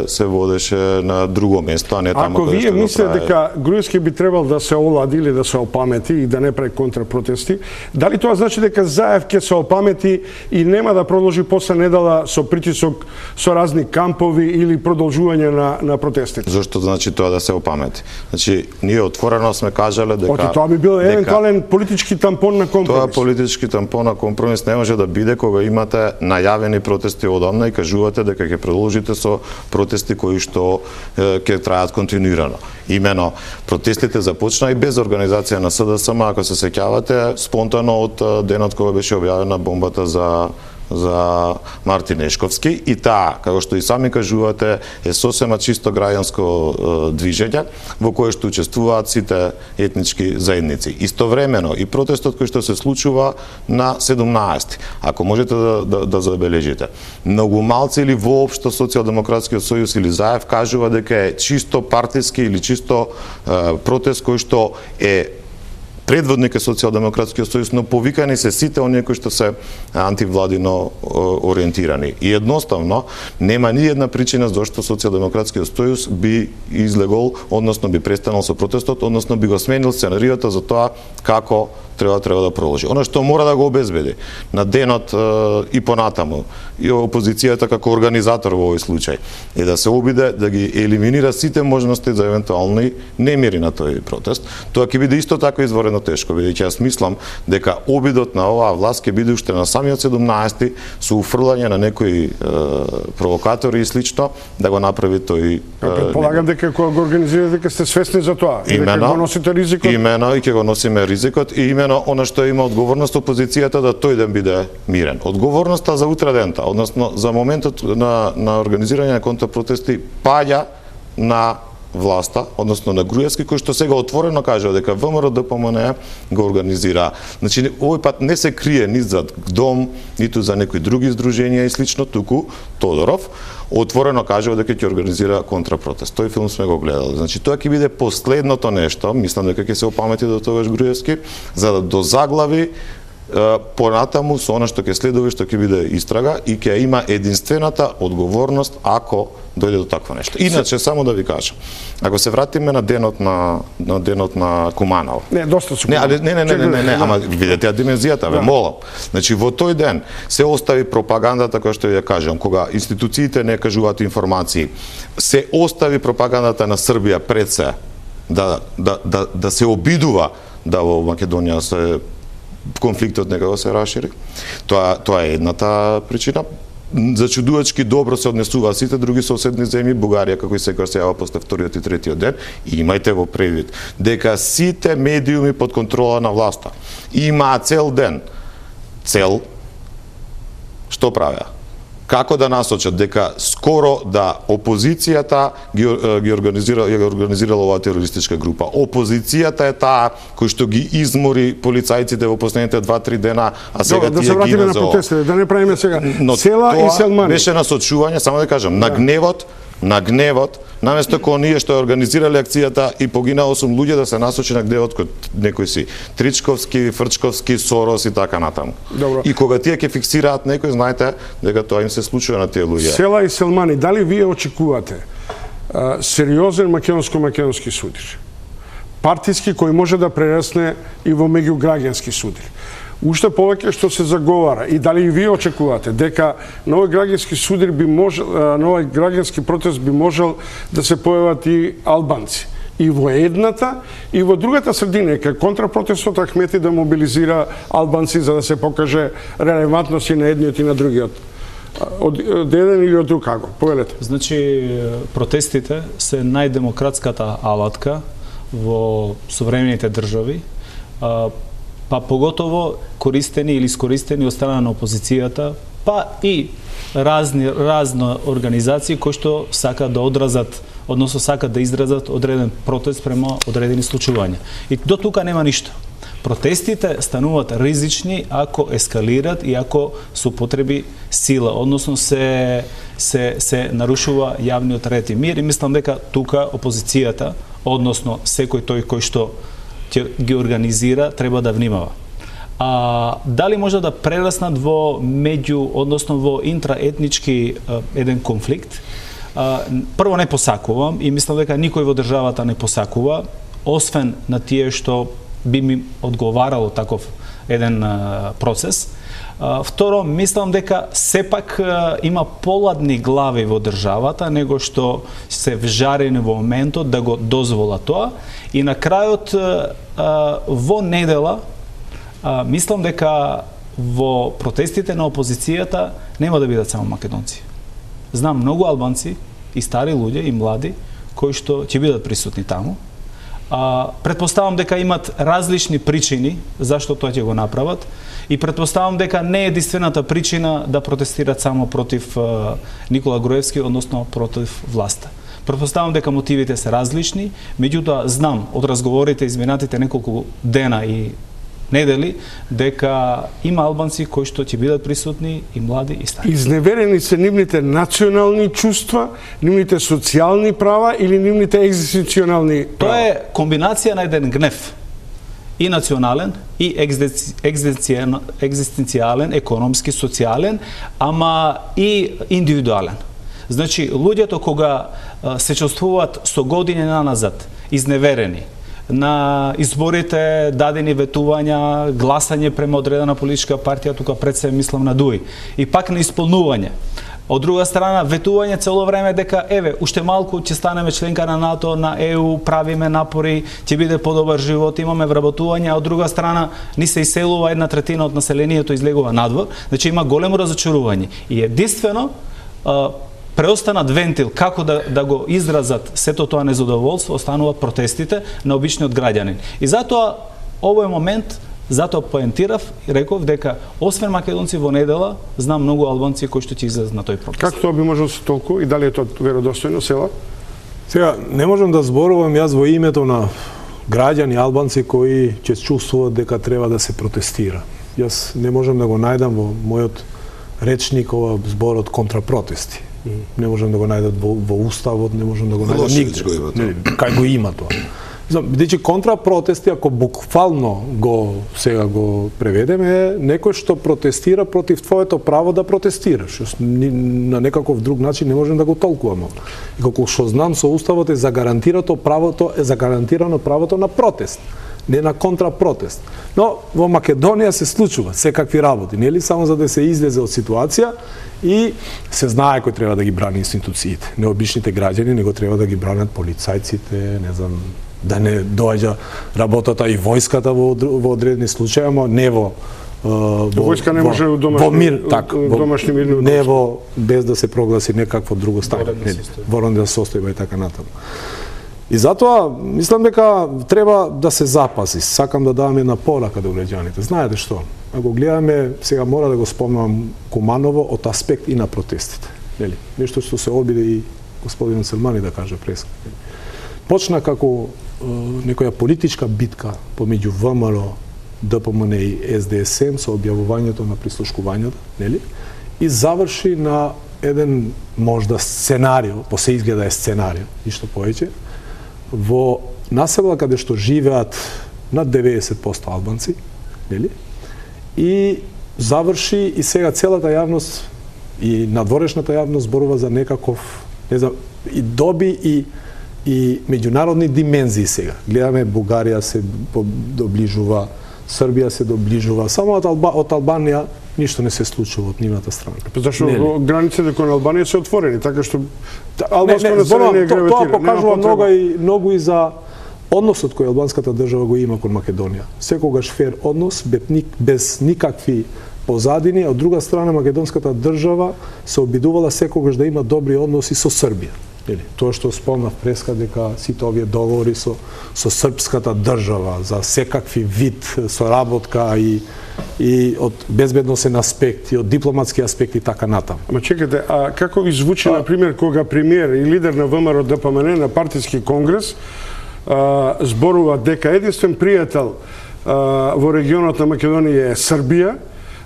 се водеше на друго место, а не таму каде што го прави. Ако вие мислите дека Груевски би требал да се олади или да се опамети и да не прави контрапротести, дали тоа значи дека Заев ќе се опамети и нема да продолжи после недела со притисок со разни кампови или продолжување на протестите? Зошто значи тоа да се опамети? Значи, ние отворено сме кажале дека тоа би бил евентуален политички тампон на компромис. Тоа политички тампон на компромис не може да биде кога имате најавени протести одамна и кажувате дека ќе продолжите со протести кои што ќе траат континуирано. Имено, протестите започна и без организација на СДСМ, ако се сеќавате, спонтано од денот кога беше објавена бомбата за Мартин Ешковски, и таа, како што и сами кажувате, е сосема чисто граѓанско движење во кое што учествуваат сите етнички заедници. Истовремено и протестот кој што се случува на 17. Ако можете да забележите, многу малци или воопшто Социјалдемократскиот сојуз или Заев кажува дека е чисто партиски или чисто протест кој што е предводник е Социјалдемократскиот сојуз, но повикани се сите оние кои што се антивладино ориентирани. И едноставно нема ни една причина зашто Социјалдемократскиот сојуз би излегол, односно би престанал со протестот, односно би го сменил сценариото за тоа како треба да продолжи. Она што мора да го обезбеди на денот и понатаму, и опозицијата како организатор во овој случај, е да се обиде да ги елиминира сите можности за евентуални немири на тој протест. Тоа ќе биде исто така изворено тешко, бидејќи јас мислам дека обидот на оваа власт ќе биде уште на самиот 17 со уфрлање на некои провокатори и слично да го направи тој. Предполагам дека кога го организирате дека сте свесни за тоа, и дека го носите ризикот. Имено, и ќе го носиме ризикот, и имено она што има одговорност опозицијата да тој ден биде мирен. Одговорноста за утредента, односно за моментот на организирање на контрапротести паѓа на власта, односно на Груевски, кој што сега отворено кажа дека ВМРО ДПМН го организира. Значи, овој пат не се крие ни за Дом, ниту за некои други здруженија и слично, туку Тодоров отворено кажа дека ќе организира контрапротест. Тој филм сме го гледали. Значи, тоа ќе биде последното нешто, мислам дека ќе се опамети до тогаш Груевски, за да дозаглави понатаму со она што ќе следува, што ќе биде истрага и ќе има единствената одговорност ако дојде до такво нешто. Иначе само да ви кажам, ако се вратиме на денот на Куманово. Не, доста су. Не, ама видете димензијата, ве молам. Значи во тој ден се остави пропагандата која што ја кажам, кога институциите не кажуваат информации, се остави пропагандата на Србија пред се да се обидува да во Македонија се конфликтот некако се расшири. Тоа е едната причина. Зачудувачки добро се однесува сите други соседни земји, Бугарија како и секој се јава после вториот и третиот ден. И имајте во предвид дека сите медиуми под контрола на власта имаат цел ден цел што правеа? Како да насочат дека скоро да опозицијата ги организирала оваа терористичка група. Опозицијата е таа кој што ги измори полицајците во последните 2-3 дена, а сега да тие се вратиме гинат на за протестите, да не правиме сега Села тоа и Селмани. Беше насочување, само да кажам, на гневот, наместо кога ние што организирале акцијата и погина 8 луѓе да се насочи на гневот кој некој си Тричковски, Фрчковски, Сорос и така натаму. Добро. И кога тие ќе фиксираат некој, знаете дека тоа им се случува на тие луѓе. Села и Селмани, дали вие очекувате сериозен македонски судир? Партиски кој може да прерасне и во меѓуграѓански судир? Уште повеќе што се заговара и дали и вие очекувате дека на овој граѓански судир би можел, на овој граѓански протест би можел да се појават и албанци? И во едната, и во другата средина, кај контрапротестот Ахмети да мобилизира албанци за да се покаже релевантност и на едниот и на другиот. Од еден или од друг како? Повелете. Значи, протестите се најдемократската алатка во современите држави, па поготово користени или искористени од страна на опозицијата, па и разни организации кои што сакаат да одразат, односно сакаат да изразат одреден протест према одредени случувања. И до тука нема ништо. Протестите стануваат ризични ако ескалират и ако се употреби сила, односно се нарушува јавниот ред и мир, и мислам дека тука опозицијата, односно секој тој кој што ги организира, треба да внимава. Дали може да прераснат во односно во интраетнички еден конфликт? Прво не посакувам и мислам дека никој во државата не посакува, освен на тие што би ми одговарало таков еден процес. Второ, мислам дека сепак има поладни глави во државата него што се вжарени во моментот да го дозвола тоа. И на крајот во недела мислам дека во протестите на опозицијата нема да бидат само македонци. Знам многу албанци и стари луѓе и млади кои што ќе бидат присутни таму. Претпоставам дека имат различни причини зашто тоа ќе го направат и претпоставам дека не е единствената причина да протестират само против Никола Груевски, односно против власта. Претпоставам дека мотивите се различни, меѓутоа знам од разговорите изминатите неколку дена и недели дека има албанци кои што ќе бидат присутни и млади и стари. Изневерени се нивните национални чувства, нивните социјални права или нивните екзистенцијални права? Тоа е комбинација на еден гнев. И национален, и екзистенцијален, економски, социјален, ама и индивидуален. Значи, луѓето кога се чувствуваат со години наназад, изневерени, на изборите дадени ветувања, гласање према одредена политичка партија, тука пред се мислам на ДУИ, и пак на исполнување. Од друга страна, ветување цело време дека, еве, уште малку ќе станеме членка на НАТО, на ЕУ, правиме напори, ќе биде подобар живот, имаме вработување, а од друга страна, ни се иселува 1/3 од населението излегува надвор, значи има големо разочарување. И единствено, преостанат вентил како да го изразат сето тоа незадоволство, остануваат протестите на обичниот граѓанин. И затоа овој момент, затоа поентирав и реков дека освен македонци во недела, знам многу албанци кои што ќе излезат на тој протест. Како тоа би можело да се толкува и дали е тоа веродостојно, Села? Сега, не можам да зборувам јас во името на граѓани албанци кои ќе чувствуваат дека треба да се протестира. Јас не можам да го најдам во мојот речник ова зборот контрапротести. Не можам да го најдам во уставот, не можам да го најдам нигде. Кај го има тоа. Бидејќи контрапротести, ако буквално сега го преведеме, е некој што протестира против твоето право да протестираш. На некаков друг начин не можем да го толкуваме. И колку што знам, со уставот е загарантирано правото на протест, не на контрапротест. Но во Македонија се случува секакви работи, нели, само за да се излезе од ситуација и се знае кој треба да ги брани институциите. Не обичните граѓани, него треба да ги бранат полицајците, не знам, да не доаѓа работата и војската во одредени случаи, ама не во војска не може во домашни мирни не во без да се прогласи некакво друго стање, воронда состојба и така натаму. И затоа мислам дека треба да се запази. Сакам да давам една порака до граѓаните. Знаете што? Ако гледаме, сега мора да го спомнам Куманово од аспект и на протестите, нели? Нешто што се обиде и господин Селмани да каже преска. Почна како некоја политичка битка помеѓу ВМРО, ДПМН и СДСМ со објавувањето на прислушкувањата, нели? И заврши на еден можда сценарио, по се изгледа е сценарио, ништо повеќе, во населба каде што живеат над 90% албанци, нели? И заврши и сега целата јавност и надворешната јавност зборува за некаков, не знам, и доби и меѓународни димензии сега. Гледаме Бугарија се доближува, Србија се доближува, само од Албанија ништо не се случува од нивната страна. Зашто границите кон Албанија се отворени, така што албанско население гравитира. Тоа покажува многу и за односот кој албанската држава го има кон Македонија. Секогаш фер однос, без никакви позадини, од друга страна македонската држава се обидувала секогаш да има добри односи со Србија. Тоа што спомнав преска дека сите овие договори со српската држава за секакви вид соработка и од безбедносен аспект и од дипломатски аспект и така натаму. Ама чекате, а како ви звучи на пример кога премиер и лидер на ВМРО ДПМН на партиски конгрес зборува дека единствен пријател во регионот на Македонија е Србија,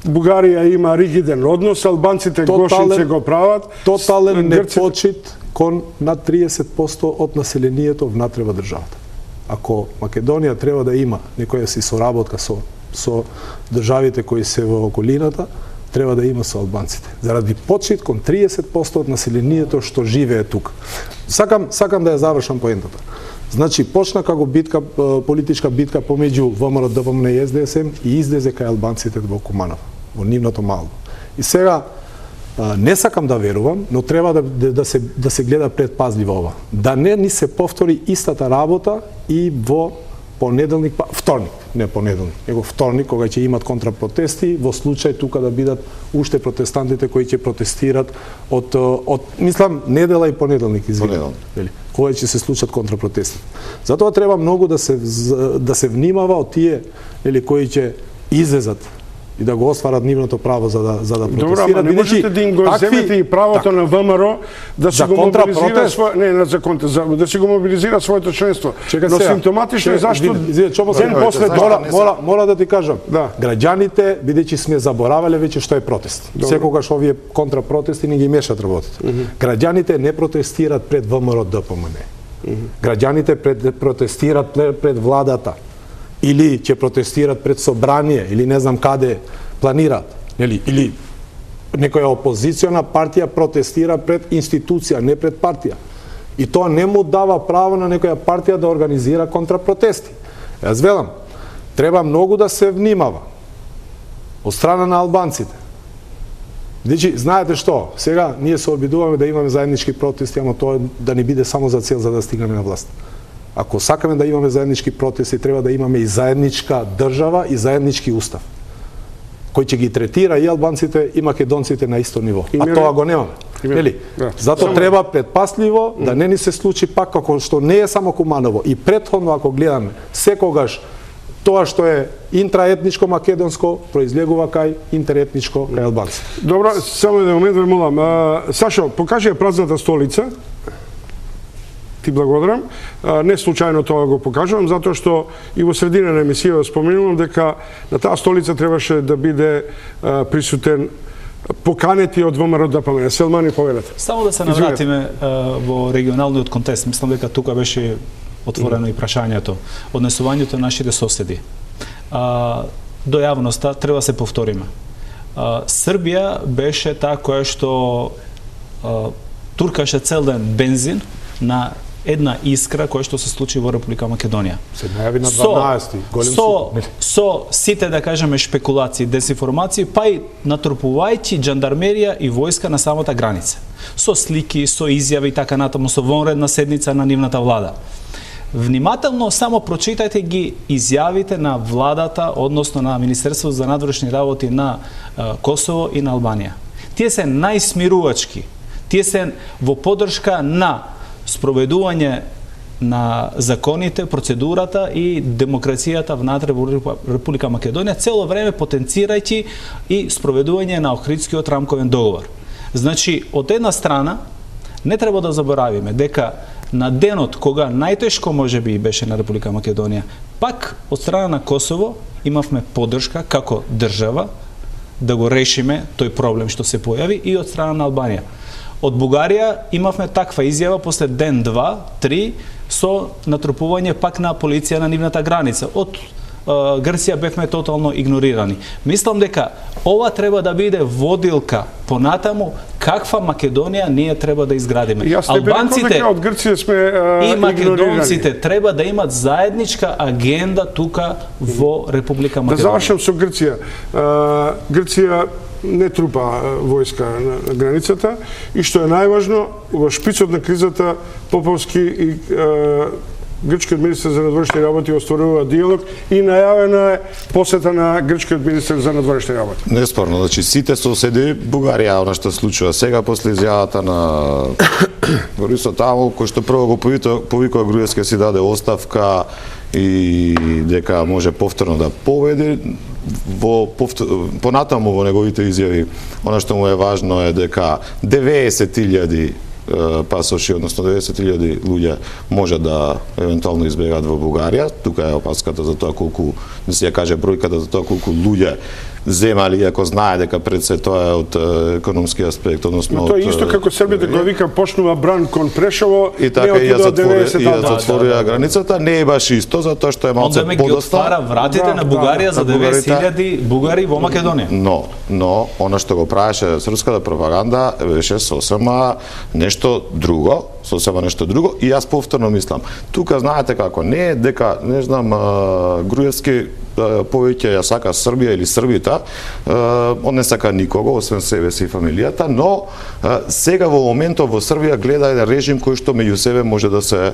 Бугарија има ригиден однос, албанците гошинце го прават. Тотален непочит кон над 30% од населението внатре во државата. Ако Македонија треба да има некоја си соработка со државите кои се во околината, треба да има со албанците. Заради почит кон 30% од населението што живее тука. Сакам да ја завршам поентата. Значи, почна како битка, политичка битка помеѓу ВМРО, ДПМН и СДСМ и излезе кај албанците во Куманово, во нивното мало. И сега, не сакам да верувам, но треба да се гледа предпазливо ова. Да не ни се повтори истата работа и во вторник, не понеделник, него вторник, кога ќе имат контрапротести, во случај тука да бидат уште протестантите кои ќе протестират од мислам, недела и понеделник, извинувам. Кога ќе се случат контрапротести. Затоа треба многу да се внимава од тие кои ќе излезат и да го остварат нивното право за да протестират. Добро, ама не можете да им го земете и правото на ВМРО да се го мобилизира да се го мобилизира своето членство. Но симптоматично е зашто ден после мора да ти кажам. Граѓаните, бидејќи сме заборавале веќе што е протест. Секогаш овие контрапротести не ги мешат работите. Граѓаните не протестират пред ВМРО ДПМН. Граѓаните протестират пред владата. Или ќе протестират пред собрание, или не знам каде планираат. Или некоја опозициона партија протестира пред институција, не пред партија. И тоа не му дава право на некоја партија да организира контрапротести. Јас велам, треба многу да се внимава од страна на албанците. Значи, знаете што, сега ние се обидуваме да имаме заеднички протести, ама тоа да не биде само за цел за да стигнеме на власт. Ако сакаме да имаме заеднички протести, треба да имаме и заедничка држава и заеднички устав, кој ќе ги третира и албанците и македонците на исто ниво. А тоа го немаме. Затоа треба предпасливо да не ни се случи пак како што не е само Куманово. И претходно, ако гледаме, секогаш тоа што е интраетничко македонско произлегува кај интеретничко кај албанци. Добро, само еден момент ве молам. Сашо, покажи ја празната столица. Ти благодарам. Не случајно тоа го покажувам, затоа што и во средина на емисија споменувам дека на таа столица требаше да биде присутен поканети од ВМРО ДПМН. Селмани, повелете. Само да се навратиме во регионалниот контекст. Мислам дека тука беше отворено и прашањето. Однесувањето на нашите соседи. До јавноста треба се повториме. Србија беше таа која што туркаше цел ден бензин на една искра која што се случи во Република Македонија. Се најави на 12-ти, голем со сите, да кажеме, шпекулации, дезинформации, па и натрупувајќи жандармерија и војска на самата граница. Со слики, со изјави и така натаму, со вонредна седница на нивната влада. Внимателно само прочитајте ги изјавите на владата, односно на Министерството за надворешни работи на Косово и на Албанија. Тие се најсмирувачки. Тие се во поддршка на спроведување на законите, процедурата и демокрацијата внатре во Република Македонија, цело време потенцирајќи и спроведување на Охридскиот рамковен договор. Значи, од една страна, не треба да заборавиме дека на денот кога најтешко можеби беше на Република Македонија, пак од страна на Косово имавме поддршка како држава да го решиме тој проблем што се појави и од страна на Албанија. Од Бугарија имавме таква изјава после ден, 2, 3 со натрупување пак на полиција на нивната граница. Од Грција бевме тотално игнорирани. Мислам дека ова треба да биде водилка понатаму каква Македонија ние треба да изградиме. Албанците од Грција сме и македонците треба да имат заедничка агенда тука во Република Македонија. Да завршам со Грција. Грција не трупа војска на границата и што е најважно, во шпицот на кризата Поповски и грчкиот министер за надворешни работи остварува диалог и најавена е посета на грчкиот министер за надворешни работи. Неспорно, значи сите соседи Бугарија, она што случува сега после изјавата на Борисов таму, кој што прво го повикува Груевски си даде оставка и дека може повторно да победи, понатаму во неговите изјави, она што му е важно е дека 90.000 пасоши, односно 90.000 луѓе може да евентуално избегаат во Бугарија. Тука е опаската за тоа колку, да се ја каже бројката за тоа колку луѓе земали, ако знае дека пред се тоа е од економски аспект, односно тоа е исто како Србија дека вика почнува бран кон Прешево и така и ја затворија границата, не е баш исто затоа што е малце подоста. Ги отвара вратите на Бугарија за 90.000 бугари во Македонија. Но она што го правеше српската пропаганда беше сосема нешто друго, и јас повторно мислам. Тука знаете како не е дека, не знам, Груевски повеќе ја сака Србија или Србите, он не сака никого, освен себе си и фамилијата, но сега во моментот во Србија гледа еден режим кој што меѓу себе може да се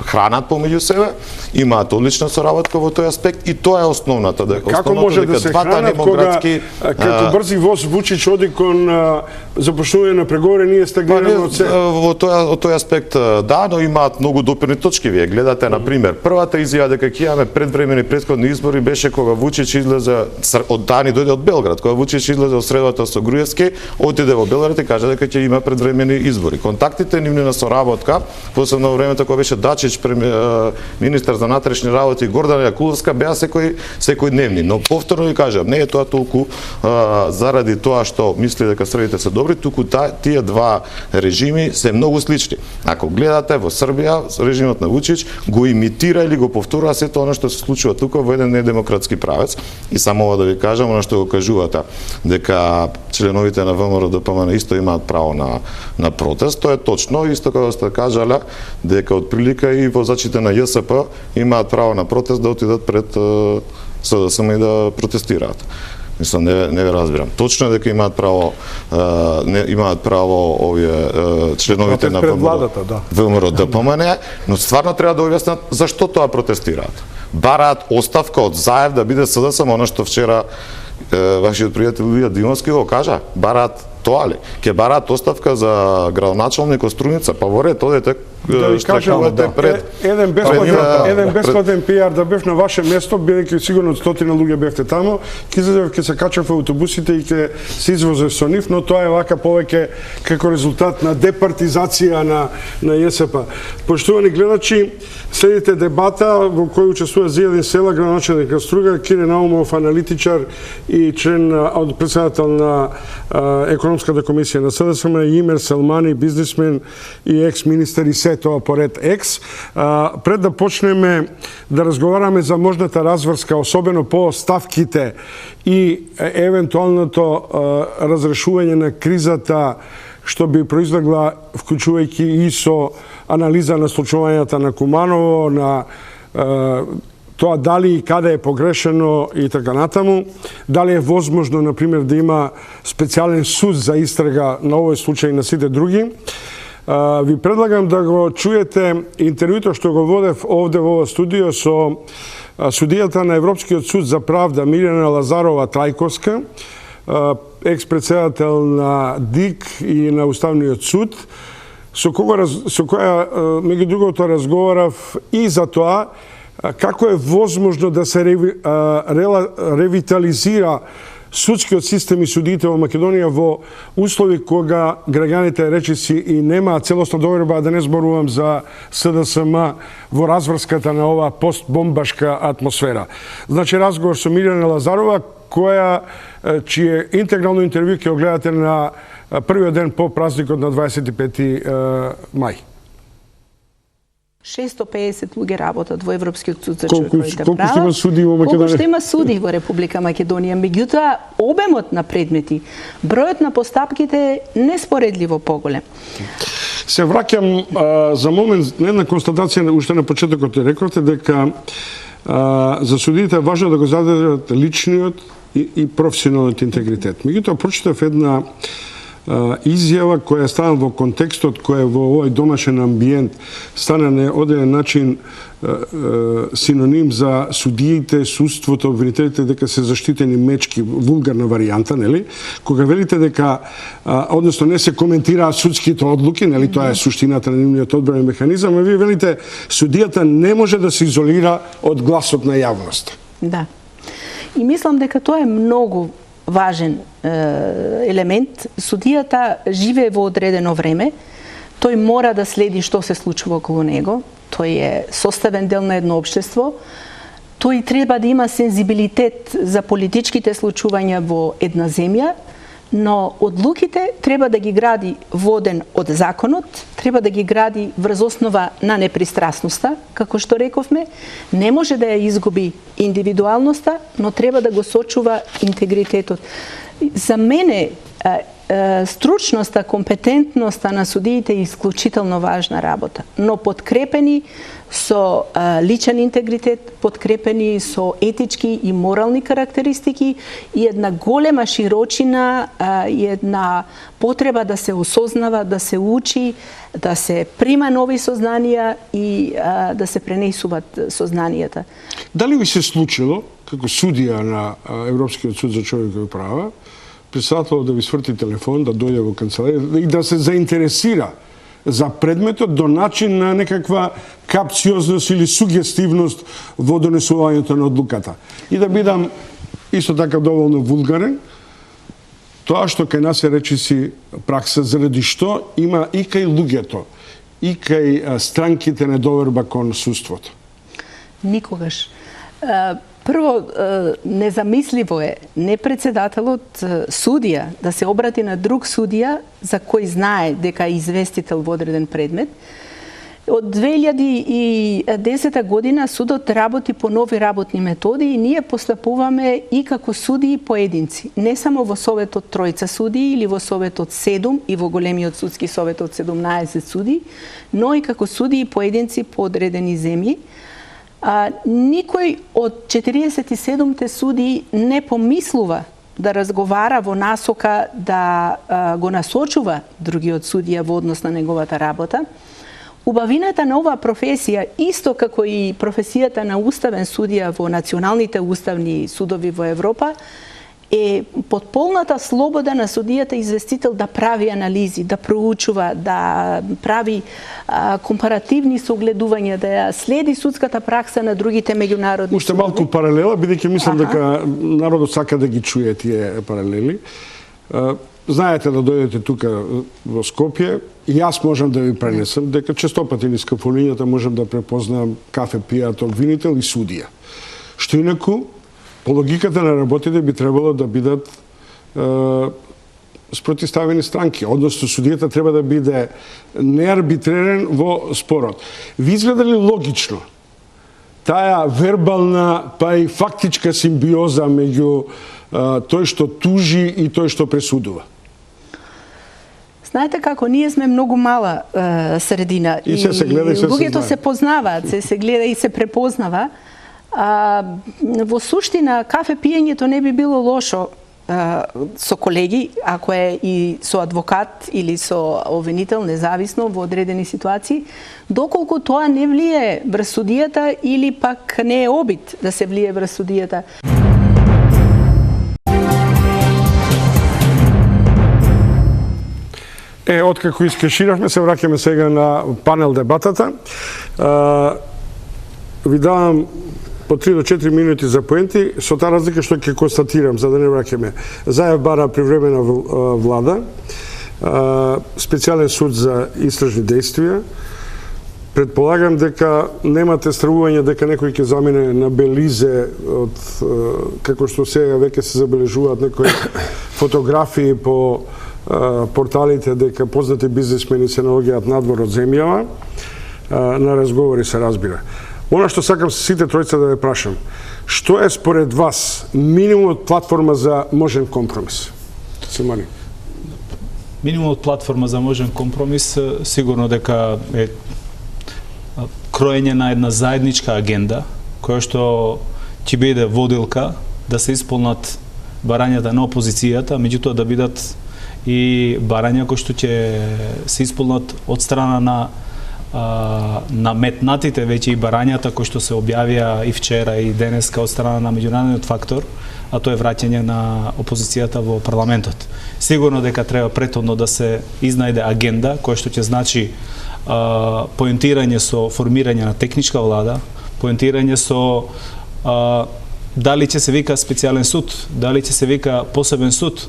хранат помеѓу себе, имаат одлична соработка во тој аспект и тоа е основната. Како може да се хранат кога како брзи воз Вучич оди кон започнување на преговори, ние стагнираме од се? Во тој аспект да, но имаат многу допирни точки. Вие гледате, на пример, првата изјава дека ќе имаме предвремени претходни избори беше кога Вучич излезе од Дани, дојде од Белград, кога Вучич излезе од средбата со Груевски, отиде во Белград и кажа дека ќе има предвремени избори. Контактите нивни на соработка, посебно во времето кога беше Дачич министер за внатрешни работи и Гордана Јакуловска беа секојдневни, но повторно ви кажам, не е тоа толку заради тоа што мисли дека србите се добри, туку тие два режими се многу слични. Ако гледате во Србија, режимот на Вучич го имитира или го повторува сето она што се случува тука во еден недемократски правец. И само ова да ви кажам, она што го кажувате, дека членовите на ВМРО ДПМН исто имаат право на протест, тоа е точно, исто како сте кажале, дека отприлика и возачите на ЈСП имаат право на протест да отидат пред СДСМ и да протестираат. Мислам, не ве разбирам. Точно е дека имаат право овие членовите на ВМРО ДПМН, но стварно треба да објаснат зашто тоа протестираат. Бараат оставка од Заев да биде СДСМ, она што вчера вашиот пријател Илија Димовски го кажа. Бараат Тоа ли? Ќе бараат оставка за градоначалник од Струница, па во ред одете штракувате пред еден бесплатен пиар да бев на ваше место, бидејќи сигурно 100 луѓе бевте тамо, ќе излезев, ќе се качав во автобусите и ќе се извозев со нив, но тоа е вака повеќе како резултат на департизација на ЈСП. Поштовани гледачи, следите дебата во кој учествува Зијадин Села, градоначалник на Струга, Кире Наумов, аналитичар и член од председател на економската комисија на СДСМ, Имер Селмани, бизнисмен и екс-министер и се тоа поред екс. Пред да почнеме да разговараме за можната разврска, особено по ставките и евентуалното разрешување на кризата што би произлегла, вклучувајќи и со анализа на случувањата на Куманово, на тоа дали и каде е погрешено и така натаму, дали е возможно, например, да има специјален суд за истрага на овој случај и на сите други. Ви предлагам да го чуете интервјуто што го водев овде во ова студио со судијата на Европскиот суд за правда Милјана Лазарова Трајковска, екс-председател на ДИК и на Уставниот суд, со која, меѓу другото, разговарав и за тоа како е возможно да се ревитализира судскиот систем и судиите во Македонија во услови кога граѓаните речиси и немаат целосна доверба, да не зборувам за СДСМ во разврската на оваа постбомбашка атмосфера. Значи, разговор со Милјана Лазарова, чие интегрално интервју ќе го гледате на првиот ден по празникот на 25 мај. 650 луѓе работат во Европскиот суд за човековите права. Колку што има суди во Македонија? Колку што има суди во Република Македонија. Меѓутоа, обемот на предмети, бројот на постапките е неспоредливо поголем. Се враќам за момент на една констатација, уште на почетокот рековте дека за судиите е важно да го задржат личниот и професионалниот интегритет. Меѓутоа, прочитав една изјава која стана во контекстот кој во овој домашен амбиент стана на одреден начин синоним за судиите, судството, обвинителите дека се заштитени мечки, вулгарна варијанта, нели? Кога велите дека односно не се коментираат судските одлуки, нели, тоа е суштината на нивниот одбранен механизам, а вие велите судијата не може да се изолира од гласот на јавноста. Да. И мислам дека тоа е многу важен елемент. Судијата живее во одредено време, тој мора да следи што се случува околу него, тој е составен дел на едно општество, тој треба да има сензибилитет за политичките случувања во една земја, но одлуките треба да ги гради воден од законот, треба да ги гради врз основа на непристрасноста, како што рековме, не може да ја изгуби индивидуалноста, но треба да го сочува интегритетот. За мене стручноста, компетентноста на судиите е исклучително важна работа, но подкрепени со личен интегритет, подкрепени со етички и морални карактеристики и една голема широчина и една потреба да се осознава, да се учи, да се прима нови сознанија и да се пренесуваат сознанијата. Дали ви се случило, како судија на Европскиот суд за човекови права, председателот да ви сврти телефон, да дојде во канцеларија и да се заинтересира за предметот до начин на некаква капциозност или сугестивност во донесувањето на одлуката. И да бидам исто така доволно вулгарен, тоа што кај нас се речиси пракса, заради што има и кај луѓето, и кај странките недоверба кон судството. Никогаш. Прво, незамисливо е не председателот судија да се обрати на друг судија за кој знае дека е известител во одреден предмет. Од 2010 година судот работи по нови работни методи и ние постапуваме и како судии поединци. Не само во Советот тројца судии или во Советот 7 и во големиот судски совет од 17 судии, но и како судии поединци по одредени земји. Никој од 47-те судии не помислува да разговара во насока да го насочува другиот судија во однос на неговата работа. Убавината на оваа професија, исто како и професијата на уставен судија во националните уставни судови во Европа, е под полната слобода на судијата известител да прави анализи, да проучува, да прави компаративни согледувања, да ја следи судската пракса на другите меѓународни Уште малку паралела, бидејќи мислам дека народот сака да ги чуе тие паралели. Знаете да дојдете тука во Скопје, и јас можам да ви пренесам дека честопати низ кафулињата можам да препознам кафе пијател, винител и судија. Што инаку, по логиката на работите би требало да бидат спротивставени странки, односно судијата треба да биде неарбитререн во спорот. Ви изгледа ли логично таа вербална па и фактичка симбиоза меѓу тој што тужи и тој што пресудува? Знаете како, ние сме многу мала средина и се гледа и се луѓето се познаваат, се гледа и се препознава. Во суштина, кафе пиењето не би било лошо со колеги, ако е и со адвокат или со обвинител, независно во одредени ситуации, доколку тоа не влие врз судијата или пак не е обид да се влие врз судијата. Откако искеширавме, се враќаме сега на панел дебатата. Ви давам по 3 до 4 минути за поенти, со таа разлика што ќе констатирам, за да не враќаме. Заев бара привремена влада, специјален суд за истражни действија. Предполагам дека немате стравување дека некој ќе замине на Белизе од како што сега веќе се забележуваат некои фотографии по порталите дека познати бизнисмени се наоѓаат надвор од земјава, на разговори се разбира. Она што сакам сите тројца да ве прашам, што е според вас минимумот платформа за можен компромис? Симани. Минимумот платформа за можен компромис сигурно дека е кроење на една заедничка агенда, која што ќе биде водилка да се исполнат барањата на опозицијата, меѓутоа да бидат и барања кои што ќе се исполнат од страна на наметнатите веќе и барањата кои што се објавија и вчера и денеска од страна на меѓународниот фактор, а тоа е враќање на опозицијата во парламентот. Сигурно дека треба претhodно да се изнајде агенда која што ќе значи поентирање со формирање на техничка влада, поентирање со дали ќе се вика специјален суд, дали ќе се вика посебен суд.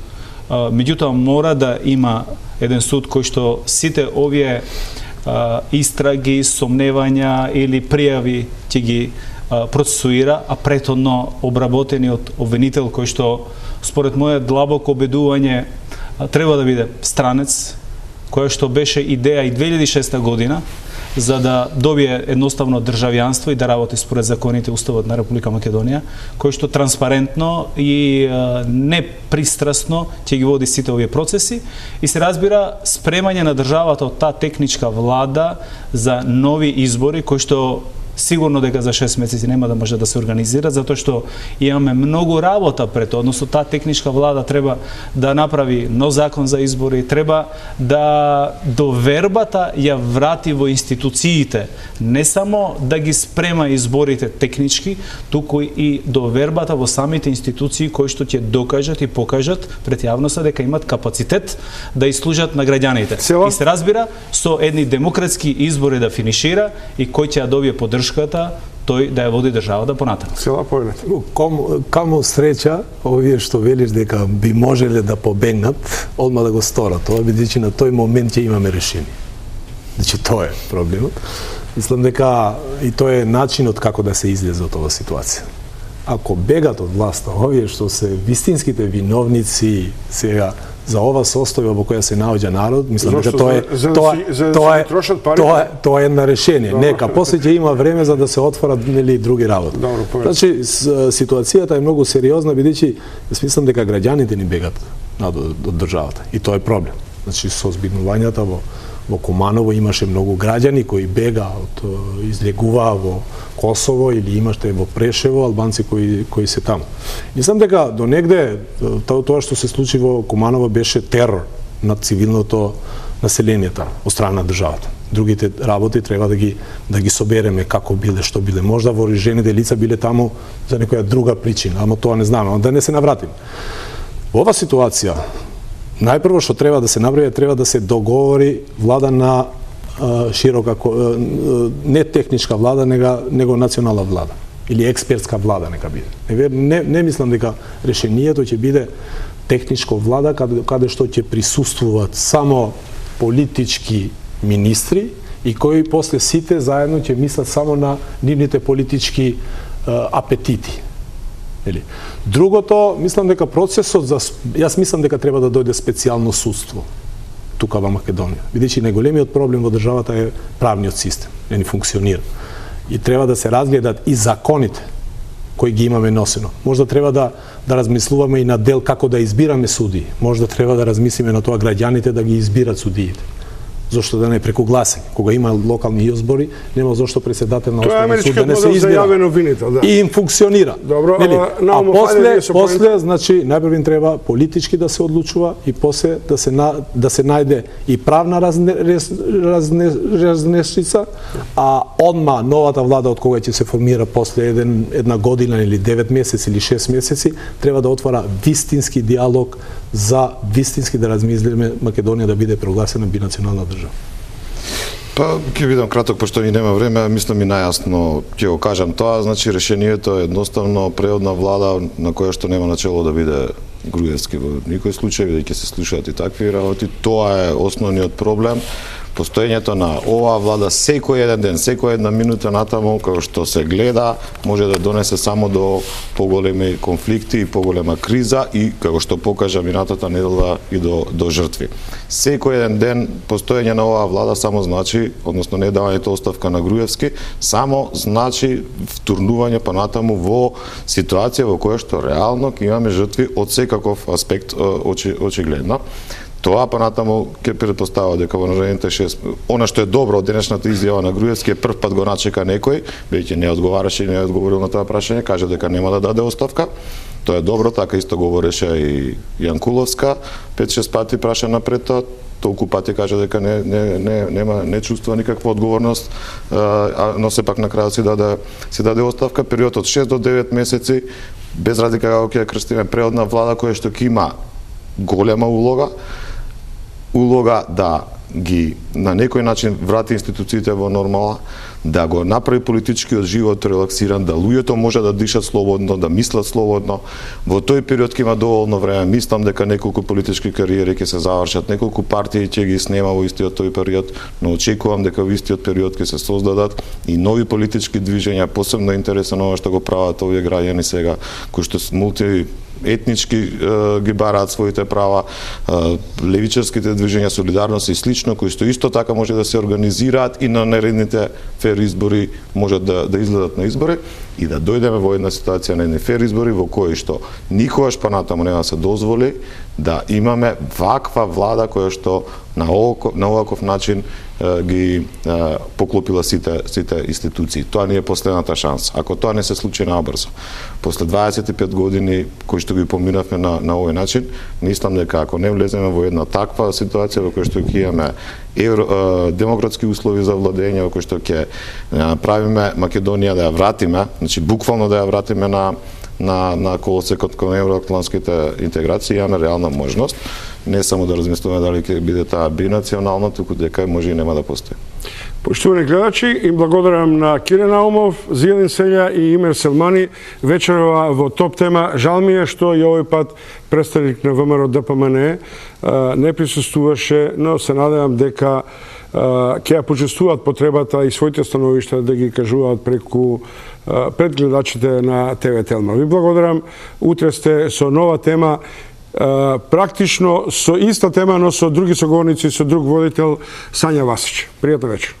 Меѓутоа мора да има еден суд кој што сите овие истраги, сомневања или пријави ќе ги процесуира, а претhodно обработени од обвинител кој што според моје длабоко убедување треба да биде странец, која што беше идеја и 2006 година за да добие едноставно државјанство и да работи според законите Уставот на Република Македонија, кој што транспарентно и непристрасно ќе ги води сите овие процеси и се разбира спремање на државата од таа техничка влада за нови избори кои што сигурно дека за 6 месеци нема да може да се организира, затоа што имаме многу работа пред, односно таа техничка влада треба да направи нов закон за избори, треба да довербата ја врати во институциите, не само да ги спрема изборите технички, туку и довербата во самите институции кои што ќе докажат и покажат пред јавноста дека имат капацитет да изслужат на граѓаните. И се разбира со едни демократски избори да финишира и кој ќе ја добие поддршката, тој да ја води државата понатаму. Цела појнат. Каму среќа, овие што велиш дека би можеле да побегнат, одма да го сторат тоа, бидејќи на тој момент ќе имаме решение. Значи тоа е проблемот. Мислам дека и тоа е начинот како да се излезе од оваа ситуација. Ако бегат од власта, овие што се вистинските виновници сега за ова состојба во која се наоѓа народ, мислам дека тоа е една решение. Нека после ќе има време за да се отворат нели други работи. Значи ситуацијата е многу сериозна бидејќи мислам дека граѓаните ни бегат од државата и тоа е проблем. Значи со збиднувањата во Куманово имаше многу граѓани кои бега излегуваа во Косово или имаше во Прешево албанци кои се таму. Мислам дека до негде тоа што се случи во Куманово беше терор над цивилното населението од страна на државата. Другите работи треба да ги собереме како биле, што биле. Можда вооружените лица биле таму за некоја друга причина, ама тоа не знаме, да не се навратиме. Во ова ситуација, најпрво што треба да се направи, треба да се договори влада на широка, не техничка влада, него национална влада или експертска влада нека биде. Не мислам дека решението ќе биде техничко влада каде што ќе присуствуваат само политички министри и кои после сите заедно ќе мислат само на нивните политички апетити. Другото, мислам дека процесот јас мислам дека треба да дојде специјално судство тука во Македонија. Бидејќи најголемиот проблем во државата е правниот систем, не функционира. И треба да се разгледат и законите кои ги имаме носено. Можда треба да размислуваме и на дел како да избираме судии. Можда треба да размислиме на тоа граѓаните да ги избират судиите. Зошто да не преку гласање? Кога има локални избори, нема зошто председател на Основен суд да не се избира. И им функционира. Добро, а после, значи, најпрво треба политички да се одлучува и после да се најде и правна разнесица, а одма новата влада од кога ќе се формира после една година или 9 месеци или 6 месеци, треба да отвора вистински диалог за вистински да размислиме Македонија да биде прогласена бинационална држава. Па, ќе видам краток, пошто ни нема време, мислам и најасно ќе го кажам тоа, значи решението е едноставно преодна влада на која што нема начело да биде Груевски во никој случај, бидејќи се слушаат и такви работи, тоа е основниот проблем. Постоењето на оваа влада секој еден ден, секоја една минута натаму, како што се гледа, може да донесе само до поголеми конфликти и поголема криза и, како што покажа минатата недела, и до жртви. Секој еден ден постоење на оваа влада само значи, односно не давањето оставка на Груевски, само значи втурнување понатаму во ситуација во која што реално ќе имаме жртви од секаков аспект очигледно. Тоа понатаму ќе претпоставува дека во наредните 6, она што е добро од денешната изјава на Груевски е прв пат го начека некој, бидејќи не одговараше и не одговорил на тоа прашање, кажа дека нема да даде оставка. Тоа е добро, така исто говореше и Јанкуловска, 5-6 пати праша напред тоа, толку пати кажа дека не чувствува никаква одговорност, но сепак на крајот си даде оставка. Период од 6 до 9 месеци, без разлика како ќе ја крстиме, преодна влада која што ќе има голема улога да ги на некој начин врати институциите во нормала, да го направи политичкиот живот релаксиран, да луѓето може да дишат слободно, да мислат слободно. Во тој период ќе има доволно време. Мислам дека неколку политички кариери ќе се завршат, неколку партии ќе ги снема во истиот тој период, но очекувам дека во истиот период ќе се создадат и нови политички движења, посебно интересно ова што го прават овие граѓани сега, кои што етнички ги бараат своите права, левичарските движења, солидарност и слично, кои што исто така може да се организираат и на наредните фер избори можат да излезат на избори и да дојдеме во една ситуација на едни фер избори во кои што никогаш понатаму нема да се дозволи да имаме ваква влада која што на оваков начин ги поклопила сите институции. Тоа не е последната шанса. Ако тоа не се случи наобрзо, после 25 години кои што ги поминавме на овој начин, мислам дека ако не влеземе во една таква ситуација во која што ќе имаме демократски услови за владење, во кој што ќе направиме Македонија да ја вратиме, значи буквално да ја вратиме на колосекот кон евроатлантските интеграции, имаме реална можност не само да размислуваме дали ќе биде таа бинационална, туку дека може и нема да постои. Поштувани гледачи, им благодарам на Кире Наумов, Зијелин Селја и Имер Селмани вечерова во топ тема. Жал ми е што и овој пат представник на ВМРО ДПМН не присуствуваше, но се надевам дека ќе ја почувствуваат потребата и своите становишта да ги кажуваат пред гледачите на ТВ Телма. Ви благодарам. Утре сте со нова тема, практично со иста тема, но со други соговорници, со друг водител, Сања Васич. Пријатна вечер.